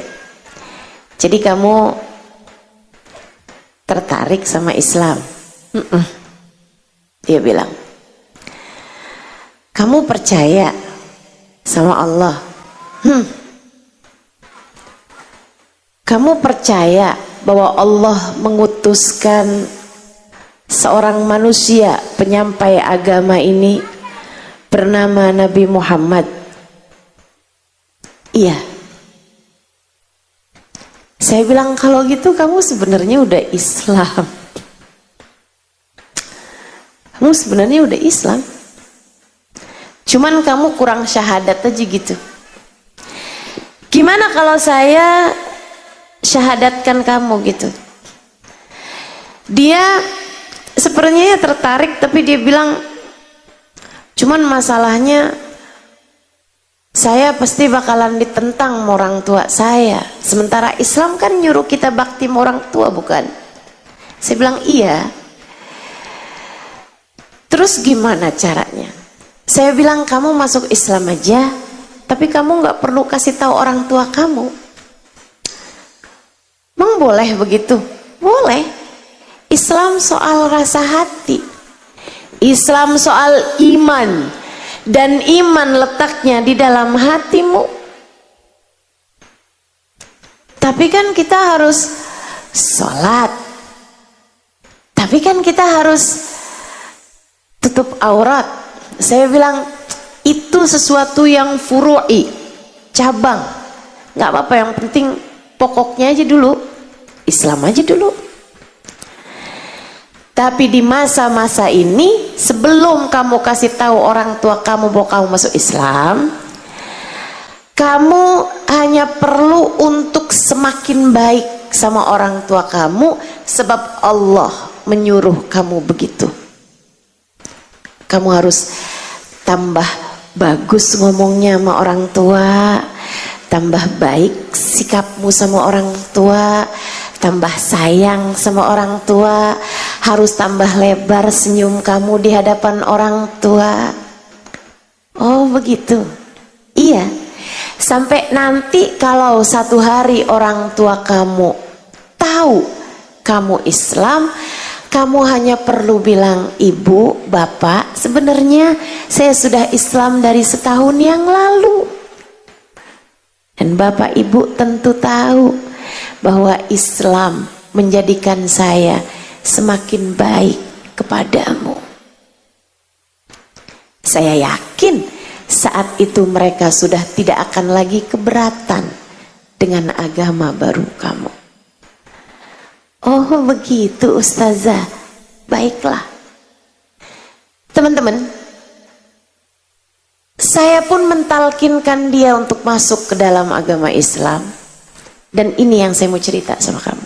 jadi kamu tertarik sama Islam? Dia bilang, kamu percaya sama Allah? Kamu percaya bahwa Allah mengutuskan seorang manusia penyampai agama ini bernama Nabi Muhammad? Iya. Saya bilang, kalau gitu kamu sebenarnya udah Islam. Kamu sebenarnya udah Islam, cuman kamu kurang syahadat aja gitu. Gimana kalau saya syahadatkan kamu gitu? Dia sepertinya tertarik, tapi dia bilang, cuman masalahnya saya pasti bakalan ditentang sama orang tua saya. Sementara Islam kan nyuruh kita bakti sama orang tua, bukan? Saya bilang iya. Terus gimana caranya? Saya bilang kamu masuk Islam aja, tapi kamu nggak perlu kasih tahu orang tua kamu. Emang boleh begitu? Boleh. Islam soal rasa hati, Islam soal iman, dan iman letaknya di dalam hatimu. Tapi kan kita harus sholat, tapi kan kita harus tutup aurat. Saya bilang itu sesuatu yang furu'i, cabang, nggak apa-apa, yang penting pokoknya aja dulu, Islam aja dulu. Tapi di masa-masa ini, sebelum kamu kasih tahu orang tua kamu bahwa kamu masuk Islam, kamu hanya perlu untuk semakin baik sama orang tua kamu, sebab Allah menyuruh kamu begitu. Kamu harus tambah bagus ngomongnya sama orang tua, tambah baik sikapmu sama orang tua, tambah sayang sama orang tua, harus tambah lebar senyum kamu di hadapan orang tua. Oh begitu? Iya. Sampai nanti kalau satu hari orang tua kamu tahu kamu Islam, kamu hanya perlu bilang, ibu, bapak, sebenarnya saya sudah Islam dari setahun yang lalu. Dan bapak ibu tentu tahu bahwa Islam menjadikan saya semakin baik kepadamu. Saya yakin saat itu mereka sudah tidak akan lagi keberatan dengan agama baru kamu. Oh begitu ustazah, baiklah. Teman-teman, saya pun mentalkinkan dia untuk masuk ke dalam agama Islam. Dan ini yang saya mau cerita sama kamu.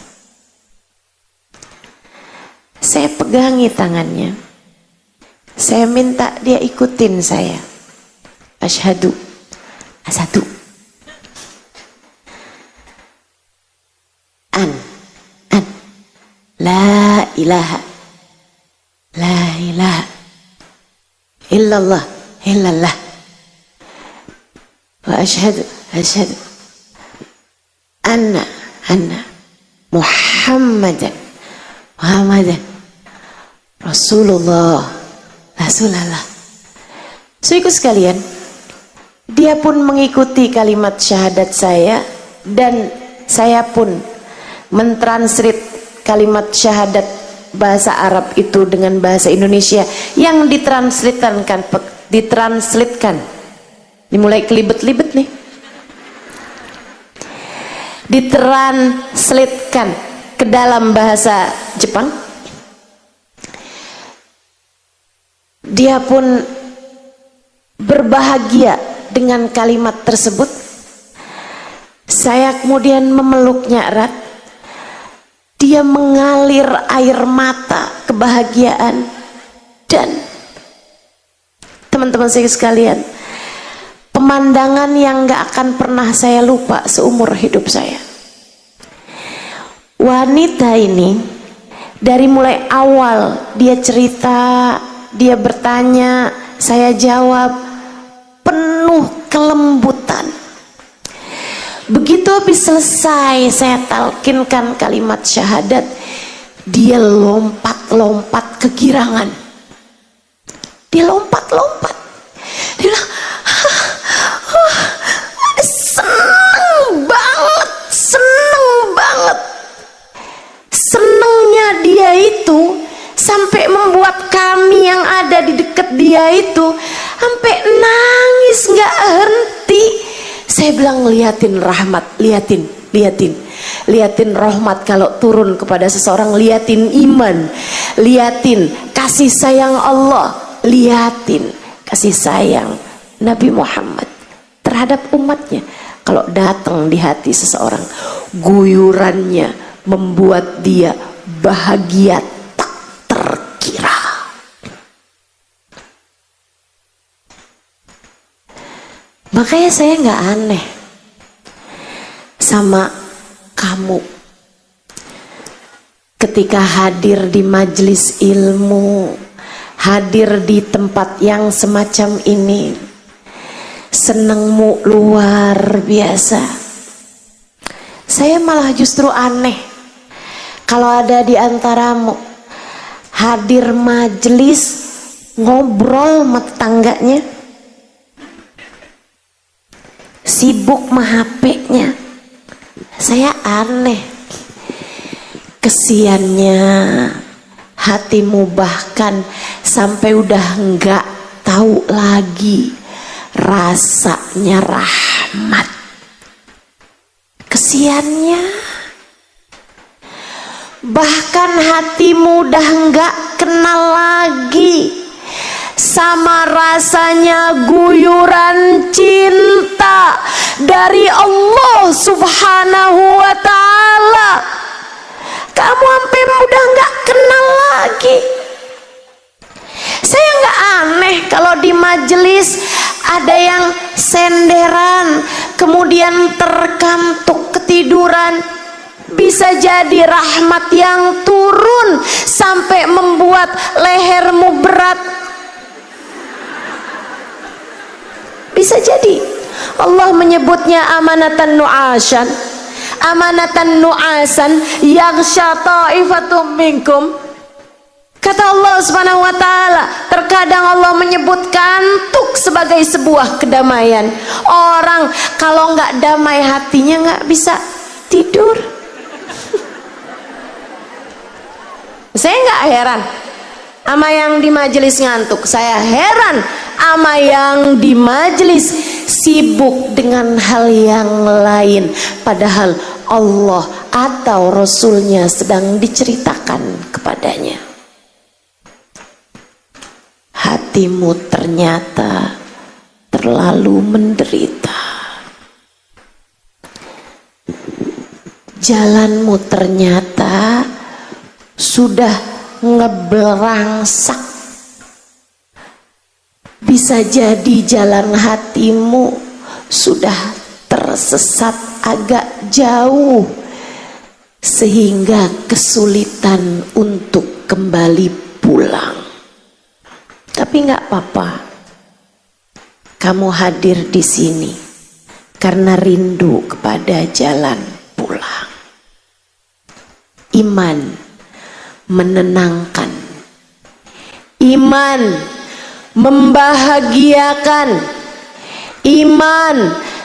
Saya pegangi tangannya, saya minta dia ikutin saya. Asyhadu, asadu, an, la ilaha, illallah, wa asyhadu, anna Muhammadan Rasulullah. Saudaraku sekalian, dia pun mengikuti kalimat syahadat saya, dan saya pun mentranslate kalimat syahadat bahasa Arab itu dengan bahasa Indonesia yang ditranslatekan. Dimulai kelibet-libet nih. Ditranslatekan ke dalam bahasa Jepang. Dia pun berbahagia dengan kalimat tersebut. Saya kemudian memeluknya erat. Dia mengalir air mata kebahagiaan. Dan teman-teman saya sekalian, pemandangan yang gak akan pernah saya lupa seumur hidup saya. Wanita ini dari mulai awal dia cerita, dia bertanya, saya jawab, penuh kelembutan. Begitu habis selesai saya talkinkan kalimat syahadat, dia lompat-lompat kegirangan. Dia lompat-lompat. Dia bilang, seneng banget. Senengnya dia itu sampai membuat kami yang ada di dekat dia itu sampai nangis nggak henti. Saya bilang, liatin rahmat, liatin rahmat kalau turun kepada seseorang, liatin iman, liatin kasih sayang Allah, liatin kasih sayang Nabi Muhammad terhadap umatnya. Kalau datang di hati seseorang, guyurannya membuat dia bahagia tak terkira. Makanya saya nggak aneh sama kamu ketika hadir di majelis ilmu, hadir di tempat yang semacam ini, senengmu luar biasa. Saya malah justru aneh kalau ada di antaramu hadir majelis ngobrol sama tetangganya, sibuk sama HP-nya. Saya aneh. Kesiannya hatimu bahkan sampai udah enggak tahu lagi rasanya rahmat. Kesiannya bahkan hatimu udah enggak kenal lagi sama rasanya guyuran cinta dari Allah Subhanahu wa ta'ala. Kamu sampai udah nggak kenal lagi. Saya nggak aneh kalau di majelis ada yang senderan kemudian terkantuk ketiduran. Bisa jadi rahmat yang turun sampai membuat lehermu berat. Bisa jadi Allah menyebutnya amanatan nu'asan, amanatan nu'asan yaghsha ta'ifatum minkum. Kata Allah Subhanahu wa ta'ala, terkadang Allah menyebut kantuk sebagai sebuah kedamaian. Orang kalau nggak damai hatinya nggak bisa tidur. Saya nggak heran sama yang di majelis ngantuk. Saya heran sama yang di majelis sibuk dengan hal yang lain, padahal Allah atau Rasulnya sedang diceritakan kepadanya. Hatimu ternyata terlalu menderita. Jalanmu ternyata sudah ngeberangsak. Bisa jadi jalan hatimu sudah tersesat agak jauh sehingga kesulitan untuk kembali pulang. Tapi nggak apa-apa, kamu hadir di sini karena rindu kepada jalan pulang. Iman menenangkan, iman membahagiakan, iman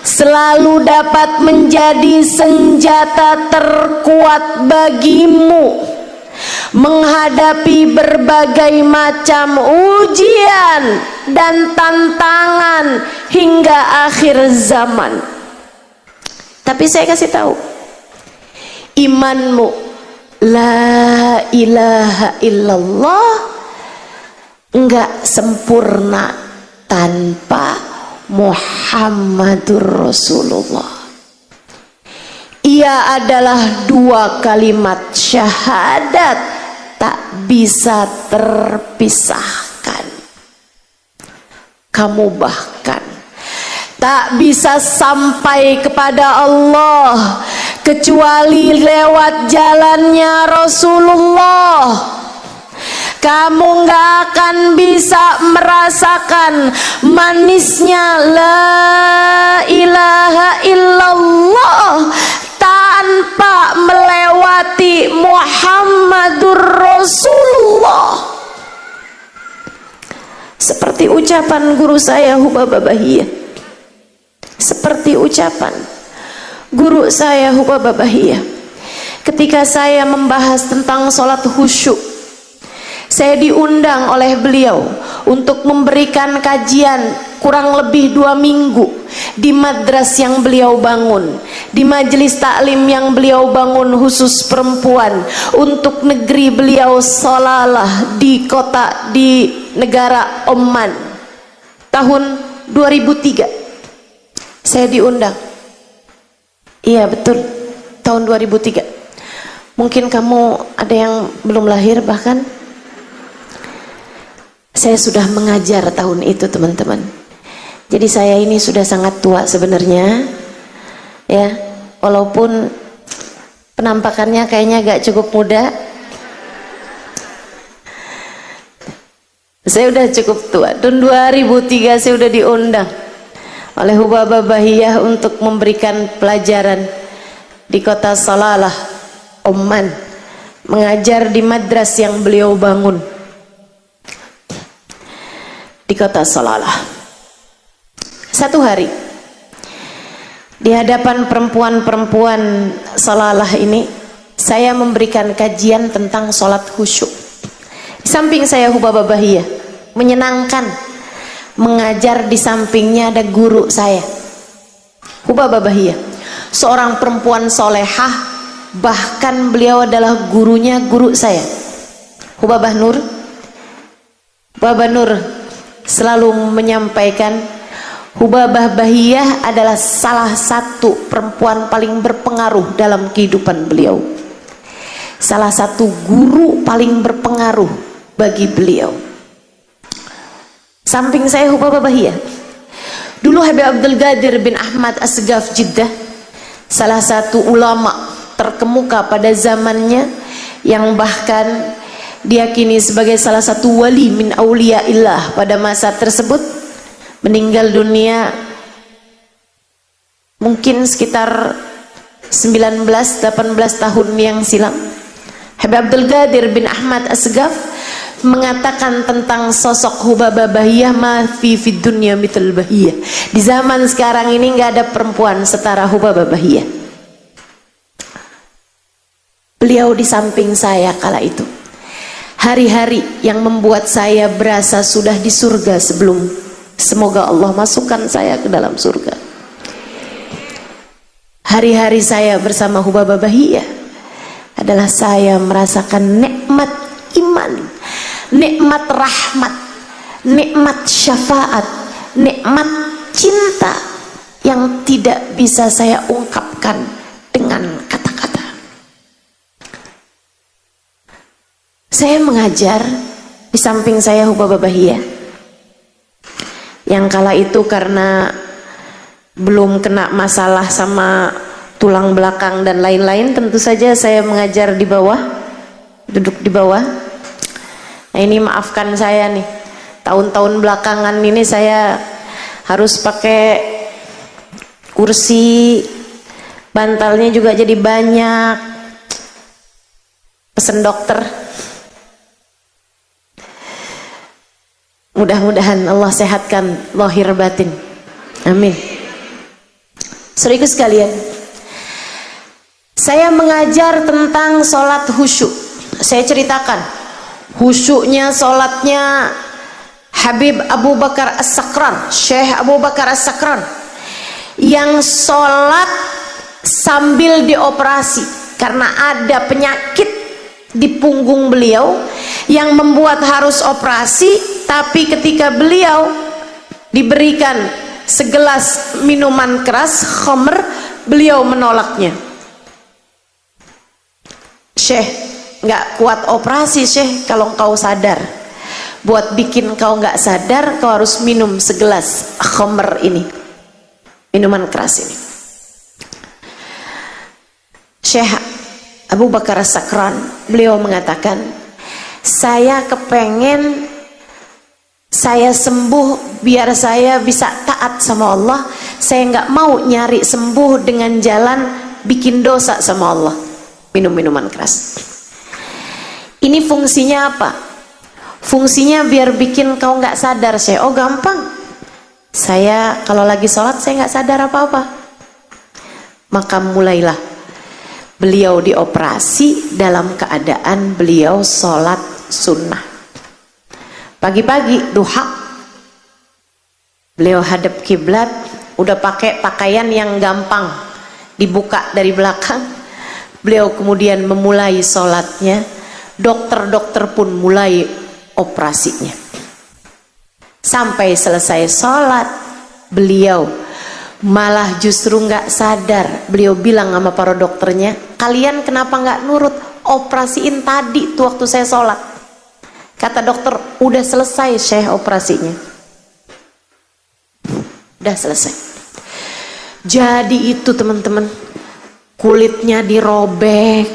selalu dapat menjadi senjata terkuat bagimu menghadapi berbagai macam ujian dan tantangan hingga akhir zaman. Tapi saya kasih tahu, imanmu la ilaha illallah enggak sempurna tanpa Muhammadur Rasulullah. Ia adalah dua kalimat syahadat tak bisa terpisahkan. Kamu bahkan tak bisa sampai kepada Allah kecuali lewat jalannya Rasulullah. Kamu nggak akan bisa merasakan manisnya la ilaha illallah tanpa melewati Muhammadur Rasulullah. Seperti ucapan guru saya Hubaba Bahiyah, seperti ucapan guru saya Hubaba Bahiyah ketika saya membahas tentang sholat khusyuk. Saya diundang oleh beliau untuk memberikan kajian kurang lebih 2 minggu di madras yang beliau bangun, di majelis taklim yang beliau bangun khusus perempuan untuk negeri beliau Salalah di negara Oman tahun 2003. Saya diundang. Iya betul, tahun 2003. Mungkin kamu ada yang belum lahir bahkan. Saya sudah mengajar tahun itu, teman-teman. Jadi saya ini sudah sangat tua sebenarnya, ya, walaupun penampakannya kayaknya agak cukup muda. Saya udah cukup tua. Tahun 2003 saya udah diundang oleh Hubabah Bahiyah untuk memberikan pelajaran di kota Salalah, Oman, mengajar di madras yang beliau bangun di kota Salalah. Satu hari di hadapan perempuan-perempuan Salalah ini, saya memberikan kajian tentang sholat khusyuk. Di samping saya Hubabah Bahiyah, menyenangkan mengajar. Di sampingnya ada guru saya, Hubabah Bahiyah, seorang perempuan solehah, bahkan beliau adalah gurunya guru saya, Hubabah Nur. Hubabah Nur selalu menyampaikan Hubabah Bahiyah adalah salah satu perempuan paling berpengaruh dalam kehidupan beliau, salah satu guru paling berpengaruh bagi beliau. Samping saya Hubabah Bahiyah, dulu Habib Abdul Qadir bin Ahmad Asgaf Jeddah, salah satu ulama terkemuka pada zamannya, yang bahkan diyakini sebagai salah satu wali min auliyaillah pada masa tersebut, meninggal dunia mungkin sekitar 19-18 tahun yang silam. Habib Abdul Qadir bin Ahmad Asgaf mengatakan tentang sosok Hubabah Bahiyah, ma fi fid dunya mithal Bahiyah. Di zaman sekarang ini nggak ada perempuan setara Hubabah Bahiyah. Beliau di samping saya kala itu. Hari-hari yang membuat saya berasa sudah di surga sebelum, semoga Allah masukkan saya ke dalam surga. Hari-hari saya bersama Hubabah Bahiyah adalah saya merasakan nikmat iman, nikmat rahmat, nikmat syafaat, nikmat cinta yang tidak bisa saya ungkapkan dengan kata-kata. Saya mengajar, di samping saya Hubabah Bahiyah, yang kala itu karena belum kena masalah sama tulang belakang dan lain-lain, tentu saja saya mengajar di bawah, duduk di bawah. Nah ini maafkan saya nih, tahun-tahun belakangan ini saya harus pakai kursi, bantalnya juga jadi banyak, pesen dokter. Mudah-mudahan Allah sehatkan lahir batin, amin. Saudaraku sekalian, saya mengajar tentang sholat khusyuk. Saya ceritakan khusyuknya sholatnya Habib Abu Bakar As-Sakran, Syekh Abu Bakar As-Sakran, yang sholat sambil dioperasi karena ada penyakit di punggung beliau yang membuat harus operasi. Tapi ketika beliau diberikan segelas minuman keras, khamr, beliau menolaknya. Syekh, nggak kuat operasi Syekh kalau engkau sadar. Buat bikin kau nggak sadar, kau harus minum segelas khamr ini, minuman keras ini. Syekh Abu Bakar As-Sakran, beliau mengatakan, saya kepengen saya sembuh biar saya bisa taat sama Allah. Saya nggak mau nyari sembuh dengan jalan bikin dosa sama Allah, minum minuman keras. Ini fungsinya apa? Fungsinya biar bikin kau nggak sadar. Saya, oh gampang, saya kalau lagi sholat saya nggak sadar apa-apa. Maka mulailah beliau dioperasi dalam keadaan beliau sholat sunnah. Pagi-pagi duha, Beliau hadap kiblat, udah pakai pakaian yang gampang dibuka dari belakang. Beliau kemudian memulai sholatnya. Dokter-dokter pun mulai operasinya. Sampai selesai sholat, beliau malah justru nggak sadar. Beliau bilang sama para dokternya, kalian kenapa nggak nurut? Operasiin tadi tuh waktu saya sholat. Kata dokter, udah selesai Syekh operasinya. Udah selesai. Jadi itu teman-teman, kulitnya dirobek,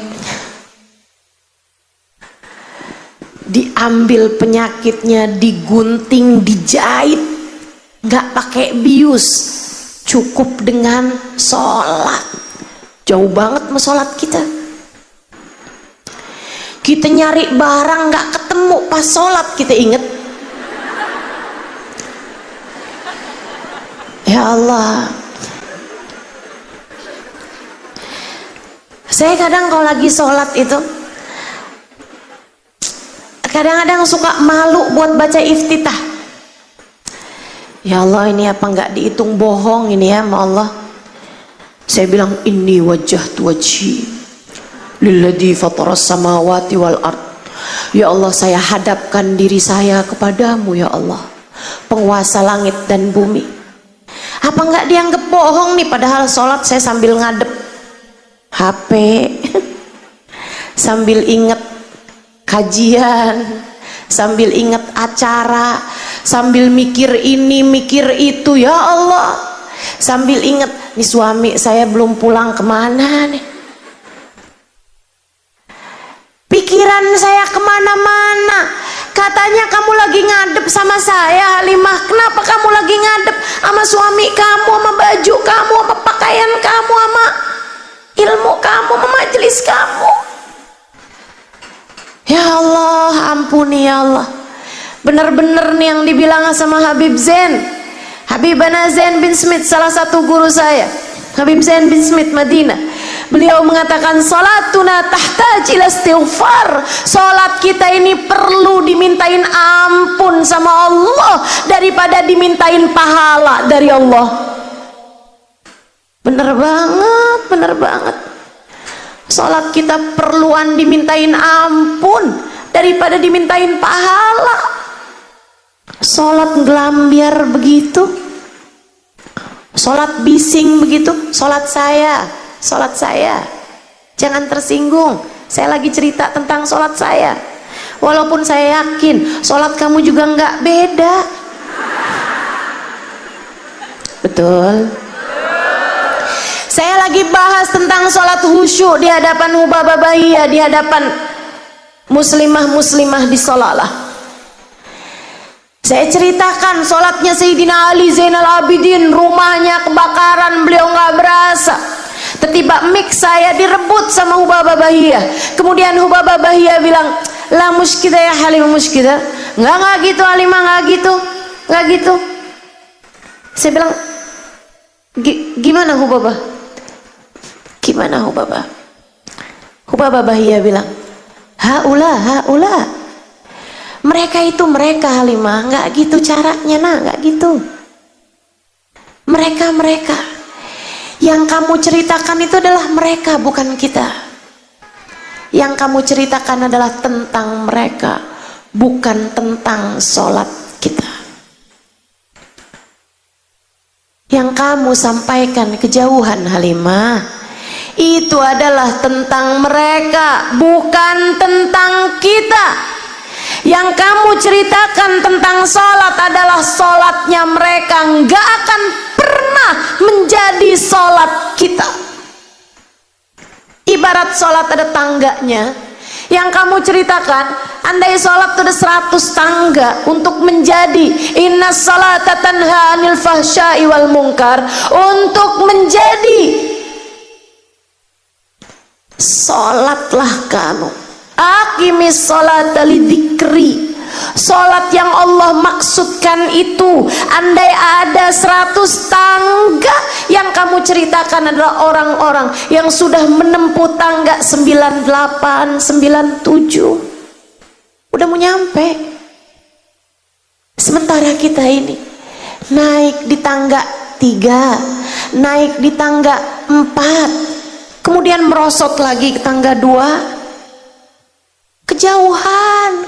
diambil penyakitnya, digunting, dijahit, nggak pakai bius, cukup dengan sholat. Jauh banget sama sholat kita. Kita nyari barang nggak ketemu, pas sholat kita inget. Ya Allah, saya kadang kalau lagi sholat itu kadang-kadang suka malu buat baca iftitah. Ya Allah, ini apa nggak dihitung bohong ini ya sama Allah. Saya bilang, inni wajjahtu wajhi lilladzi fataras samawati wal ard. Ya Allah, saya hadapkan diri saya kepadamu ya Allah, penguasa langit dan bumi. Apa nggak dianggap bohong nih, padahal sholat saya sambil ngadep HP sambil inget kajian, sambil inget acara, sambil mikir ini mikir itu ya Allah, sambil inget nih suami saya belum pulang kemana nih, pikiran saya kemana-mana. Katanya kamu lagi ngadep sama saya Halimah, kenapa kamu lagi ngadep sama suami kamu, sama baju kamu, sama pakaian kamu, sama ilmu kamu, sama majelis kamu? Ya Allah, ampuni ya Allah. Bener-bener nih yang dibilang sama Habib Zain, Habibana Zain bin Smith, salah satu guru saya, Habib Zain bin Smith Madinah. Beliau mengatakan, salatuna tahtaj ila istighfar. Salat kita ini perlu dimintain ampun sama Allah daripada dimintain pahala dari Allah. Bener banget, bener banget. Salat kita perluan dimintain ampun daripada dimintain pahala. Salat ngelambiar begitu, salat bising begitu, salat saya. Jangan tersinggung, saya lagi cerita tentang salat saya. Walaupun saya yakin salat kamu juga nggak beda. Betul. Saya lagi bahas tentang salat khusyuk di hadapan Hubabah Bahiyah, di hadapan muslimah-muslimah di Salalah. Saya ceritakan salatnya Sayyidina Ali Zainal Abidin, rumahnya kebakaran, beliau nggak berasa. Tiba-tiba mic saya direbut sama Hubabah Bahiyah. Kemudian Hubabah Bahiyah bilang, la muskida ya Halimah muskida. Enggak gitu Halimah, enggak gitu. Saya bilang, gimana Hubabah? Gimana Hubabah? Hubabah Bahiyah bilang, haula. Mereka itu mereka Halimah, enggak gitu caranya enggak gitu. Mereka. Yang kamu ceritakan itu adalah mereka, bukan kita. Yang kamu ceritakan adalah tentang mereka, bukan tentang sholat kita. Yang kamu sampaikan kejauhan Halimah, itu adalah tentang mereka, bukan tentang kita. Yang kamu ceritakan tentang sholat adalah sholatnya mereka, nggak akan pernah menjadi sholat kita. Ibarat sholat ada tangganya. Yang kamu ceritakan, andai sholat itu ada 100 tangga untuk menjadi inna sholata tanha anil fahsya'i wal munkar, untuk menjadi sholatlah kamu. Aqimis sholata lidzikri. Sholat yang Allah maksudkan itu, andai ada 100 tangga, yang kamu ceritakan adalah orang-orang yang sudah menempuh tangga 98, 97, udah mau nyampe. Sementara kita ini naik di tangga 3, naik di tangga 4, kemudian merosot lagi ke tangga 2, kejauhan.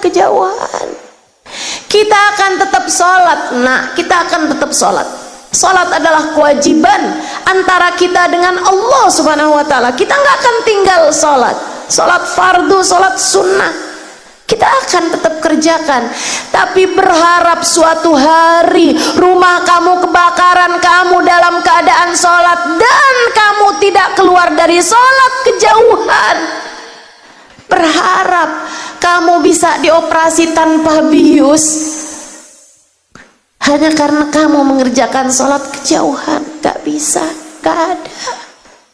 Kita akan tetap sholat, kita akan tetap sholat. Sholat adalah kewajiban antara kita dengan Allah Subhanahu wa ta'ala. Kita nggak akan tinggal sholat fardu, sholat sunnah, kita akan tetap kerjakan. Tapi berharap suatu hari rumah kamu kebakaran, kamu dalam keadaan sholat dan kamu tidak keluar dari sholat, kejauhan. Berharap kamu bisa dioperasi tanpa bius hanya karena kamu mengerjakan sholat, kejauhan. Gak bisa, gak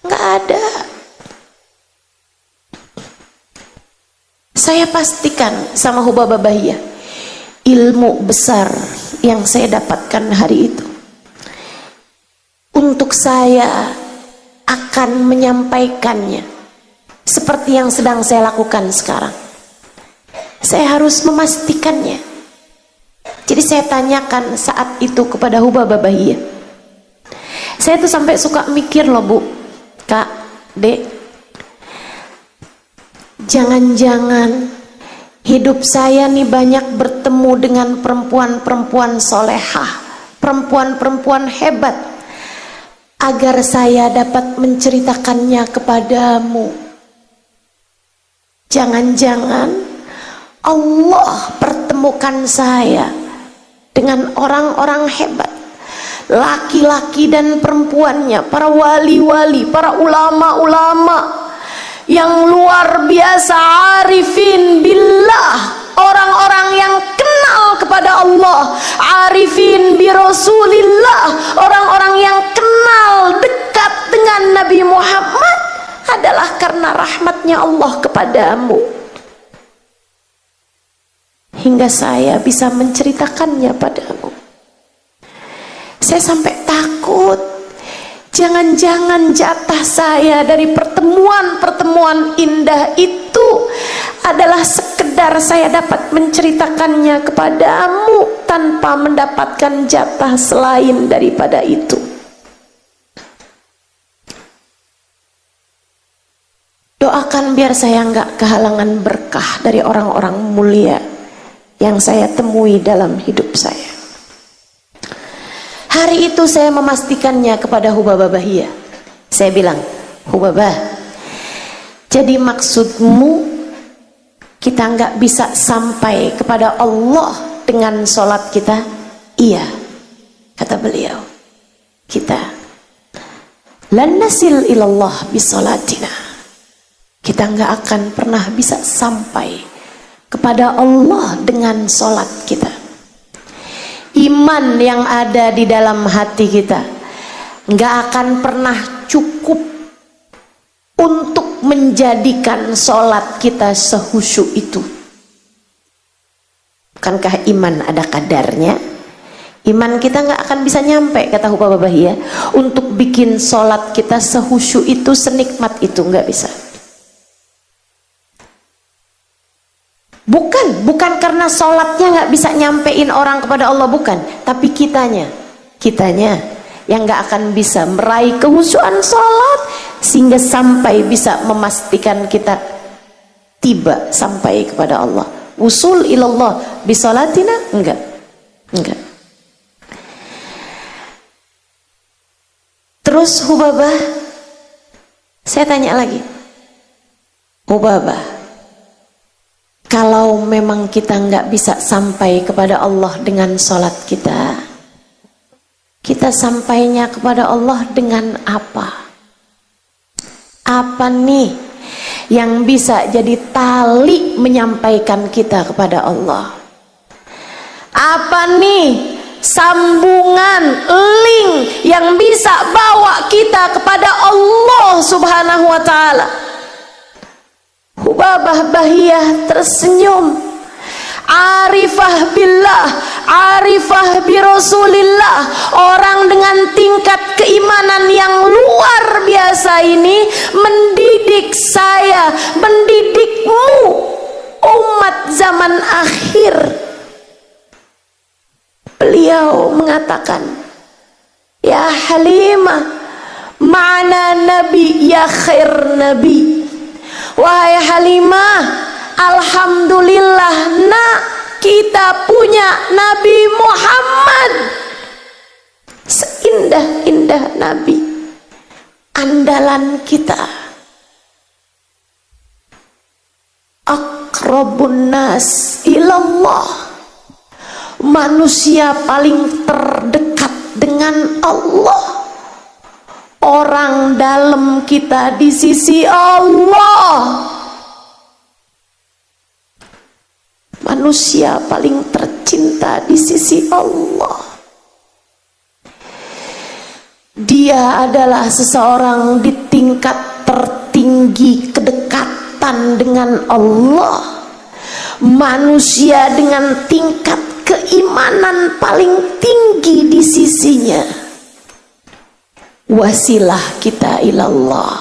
ada. Saya pastikan sama Hubabah Bahiyah, ilmu besar yang saya dapatkan hari itu, untuk saya akan menyampaikannya seperti yang sedang saya lakukan sekarang. Saya harus memastikannya. Jadi saya tanyakan saat itu kepada Hubabah Bahiyah. Saya tuh sampai suka mikir loh Bu, Kak, Dek, jangan-jangan hidup saya nih banyak bertemu dengan perempuan-perempuan solehah, perempuan-perempuan hebat, agar saya dapat menceritakannya kepadamu. Jangan-jangan Allah pertemukan saya dengan orang-orang hebat, laki-laki dan perempuannya, para wali-wali, para ulama-ulama yang luar biasa, arifin billah, orang-orang yang kenal kepada Allah, arifin bi Rasulillah, orang-orang yang kenal dekat dengan Nabi Muhammad, adalah karena rahmatnya Allah kepadamu, hingga saya bisa menceritakannya padamu. Saya sampai takut, jangan-jangan jatah saya dari pertemuan-pertemuan indah itu adalah sekedar saya dapat menceritakannya kepadamu tanpa mendapatkan jatah selain daripada itu. Doakan biar saya nggak kehalangan berkah dari orang-orang mulia yang saya temui dalam hidup saya. Hari itu saya memastikannya kepada Hubabah Bahiyah. Saya bilang, Hubabah, jadi maksudmu kita nggak bisa sampai kepada Allah dengan sholat kita? Iya, kata beliau, kita lan nasil ilallah bisolatina, kita nggak akan pernah bisa sampai kepada Allah dengan sholat kita. Iman yang ada di dalam hati kita nggak akan pernah cukup untuk menjadikan sholat kita sehusyuk itu. Bukankah iman ada kadarnya? Iman kita nggak akan bisa nyampe, kata Hubabah Bahiyah, untuk bikin sholat kita sehusyuk itu, senikmat itu, nggak bisa. Bukan karena sholatnya nggak bisa nyampein orang kepada Allah, bukan, tapi kitanya yang nggak akan bisa meraih kehusyuan sholat sehingga sampai bisa memastikan kita tiba sampai kepada Allah. Usul ilallah bisolatina, enggak. Terus Hubabah, saya tanya lagi, Hubabah, kalau memang kita nggak bisa sampai kepada Allah dengan sholat kita, kita sampainya kepada Allah dengan apa? Apa nih yang bisa jadi tali menyampaikan kita kepada Allah? Apa nih sambungan, link yang bisa bawa kita kepada Allah Subhanahu wa ta'ala? Hubabah Bahiyah tersenyum. Arifah billah, arifah bi Rasulillah, orang dengan tingkat keimanan yang luar biasa ini mendidik saya, mendidikmu, umat zaman akhir, Beliau mengatakan, ya Halimah, ma'ana nabi ya khair nabi. Wahai Halimah, alhamdulillah nak, kita punya Nabi Muhammad, seindah-indah Nabi, andalan kita, aqrabun nas ilallah, manusia paling terdekat dengan Allah, orang dalam kita di sisi Allah, manusia paling tercinta di sisi Allah. Dia adalah seseorang di tingkat tertinggi kedekatan dengan Allah, manusia dengan tingkat keimanan paling tinggi di sisinya. Wasilah kita ilallah,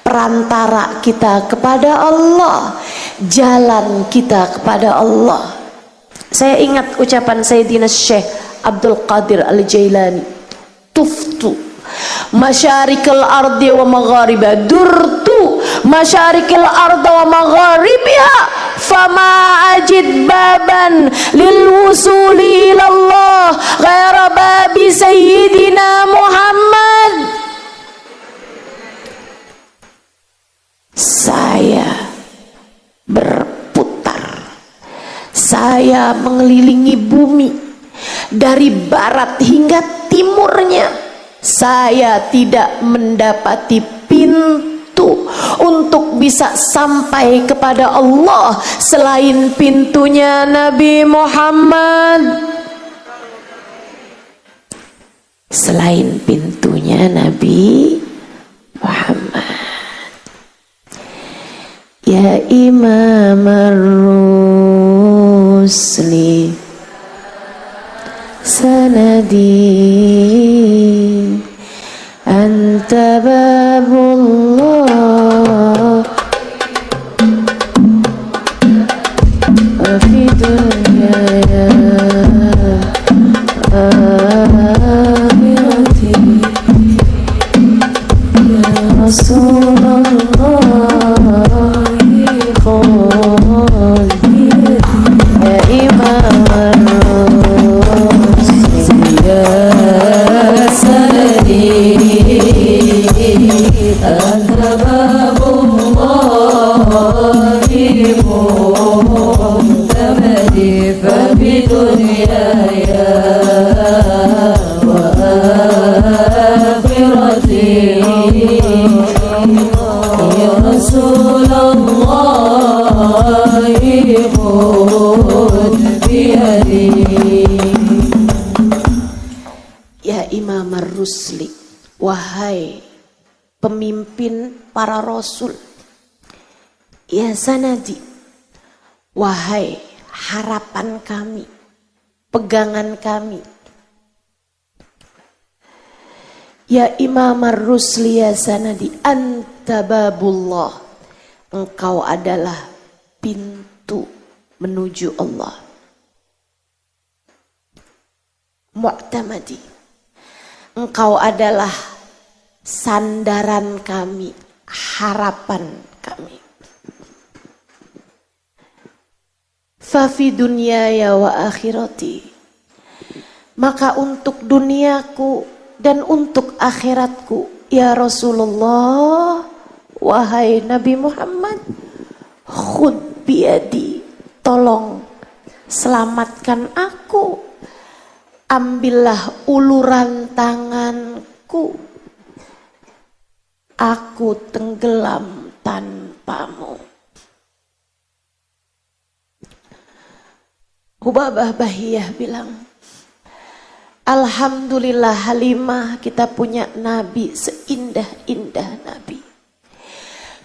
perantara kita kepada Allah, jalan kita kepada Allah. Saya ingat ucapan Sayyidina Syekh Abdul Qadir Al-Jailani, tuftu masyarikal ardi wa magharibiha, durtu masyarikal ardi wa magharibiha, fama ajid baban lil wusuli ilallah ghaira babi Sayyidina Muhammad. Saya berputar, saya mengelilingi bumi dari barat hingga timurnya. Saya tidak mendapati pintu untuk bisa sampai kepada Allah selain pintunya Nabi Muhammad, selain pintunya Nabi Muhammad. Ya Imam ar-Rusli sanadi anta babullah wa fi dunya akhirati ya Rasulullah. Ya Imam ar-Rusli sanadi anta babullahi mu'tamadi fa bidunyaya wa akhirati ya Rasulullah ya Imam ar-Rusli, wahai pemimpin para rasul, ya sanadi, wahai harapan kami, pegangan kami, ya Imam ar-Rusli, ya sanadi, anta babullah, engkau adalah pintu menuju Allah. Mu'tamadi, engkau adalah sandaran kami, harapan kami. Fa fi dunyaya wa akhirati, maka untuk duniaku dan untuk akhiratku, ya Rasulullah, wahai Nabi Muhammad, khud biyadi, tolong selamatkan aku, ambillah uluran tanganku, aku tenggelam tanpamu. Hubabah Bahiyah bilang, alhamdulillah Halimah, kita punya Nabi seindah-indah Nabi,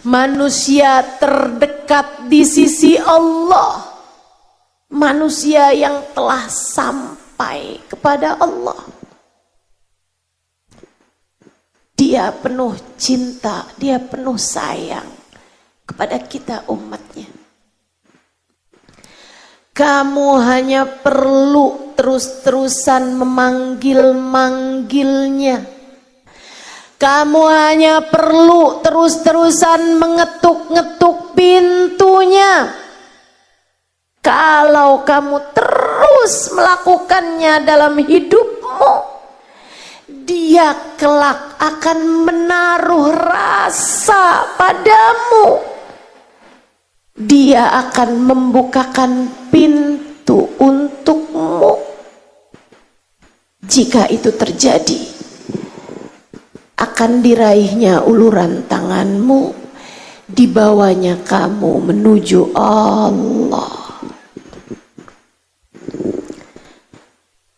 manusia terdekat di sisi Allah, manusia yang telah sampai kepada Allah. Dia penuh cinta, dia penuh sayang kepada kita umatnya. Kamu hanya perlu terus-terusan memanggil-manggilnya. Kamu hanya perlu terus-terusan mengetuk-ngetuk pintunya. Kalau kamu terus melakukannya dalam hidupmu, Dia kelak akan menaruh rasa padamu. Dia akan membukakan pintu untukmu. Jika itu terjadi, akan diraihnya uluran tanganmu, dibawanya kamu menuju Allah.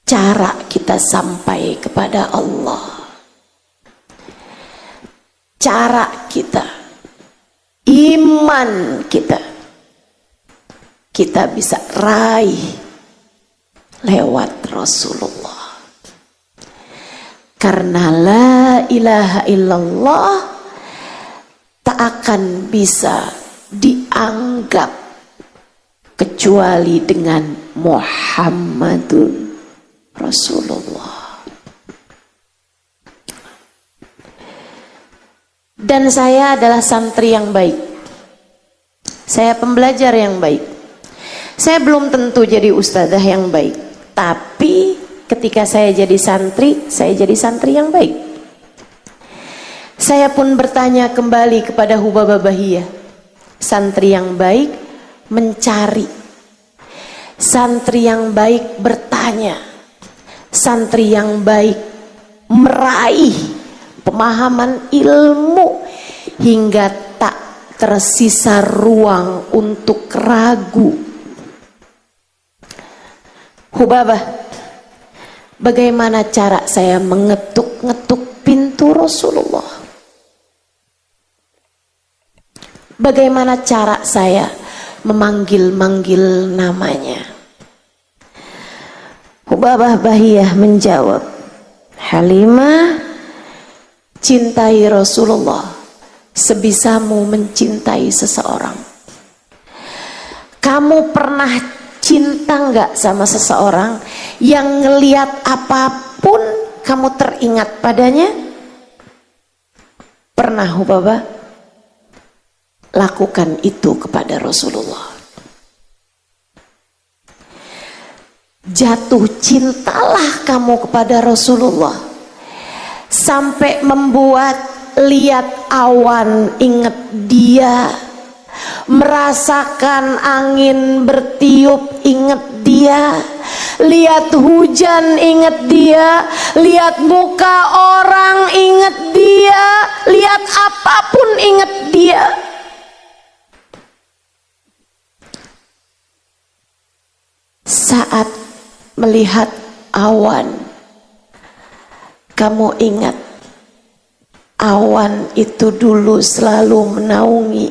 Cara kita sampai kepada Allah, cara kita, iman kita bisa raih lewat Rasulullah. Karena la ilaha illallah tak akan bisa dianggap kecuali dengan Muhammadun Rasulullah. Dan saya adalah santri yang baik. Saya pembelajar yang baik. Saya belum tentu jadi ustadzah yang baik, tapi ketika saya jadi santri yang baik. Saya pun bertanya kembali kepada Hubabah Bahiyah. Santri yang baik mencari, santri yang baik bertanya, santri yang baik meraih pemahaman ilmu hingga tak tersisa ruang untuk ragu. Hubabah, bagaimana cara saya mengetuk-ngetuk pintu Rasulullah? Bagaimana cara saya memanggil-manggil namanya? Hubabah Bahiyah menjawab, Halimah, cintai Rasulullah sebisamu mencintai seseorang. Kamu pernah cinta nggak sama seseorang yang ngelihat apapun kamu teringat padanya? Pernah Hubabah? Lakukan itu kepada Rasulullah. Jatuh cintalah kamu kepada Rasulullah sampai membuat lihat awan ingat Dia, merasakan angin bertiup ingat Dia, lihat hujan ingat Dia, lihat muka orang ingat Dia, lihat apapun ingat Dia. Saat melihat awan, kamu ingat awan itu dulu selalu menaungi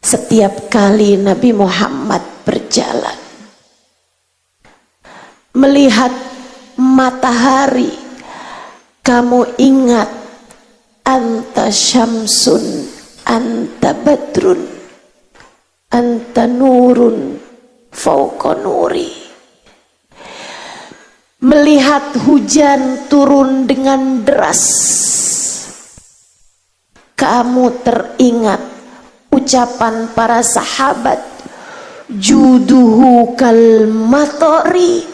setiap kali Nabi Muhammad berjalan. Melihat matahari, kamu ingat anta syamsun, anta badrun, anta nurun fauqa nuri. Melihat hujan turun dengan deras, kamu teringat ucapan para sahabat, juduhu kal matori,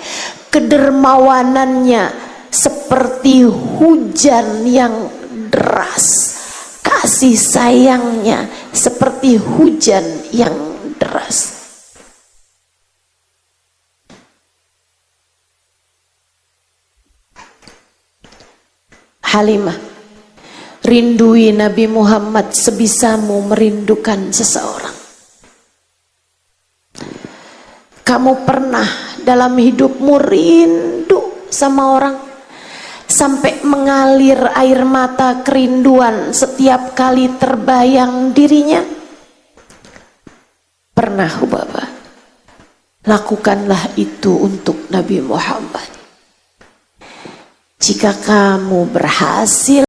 kedermawanannya seperti hujan yang deras, kasih sayangnya seperti hujan yang deras. Halimah, rindui Nabi Muhammad sebisamu merindukan seseorang. Kamu pernah dalam hidupmu rindu sama orang sampai mengalir air mata kerinduan setiap kali terbayang dirinya? Pernah Hubabah? Lakukanlah itu untuk Nabi Muhammad. Jika kamu berhasil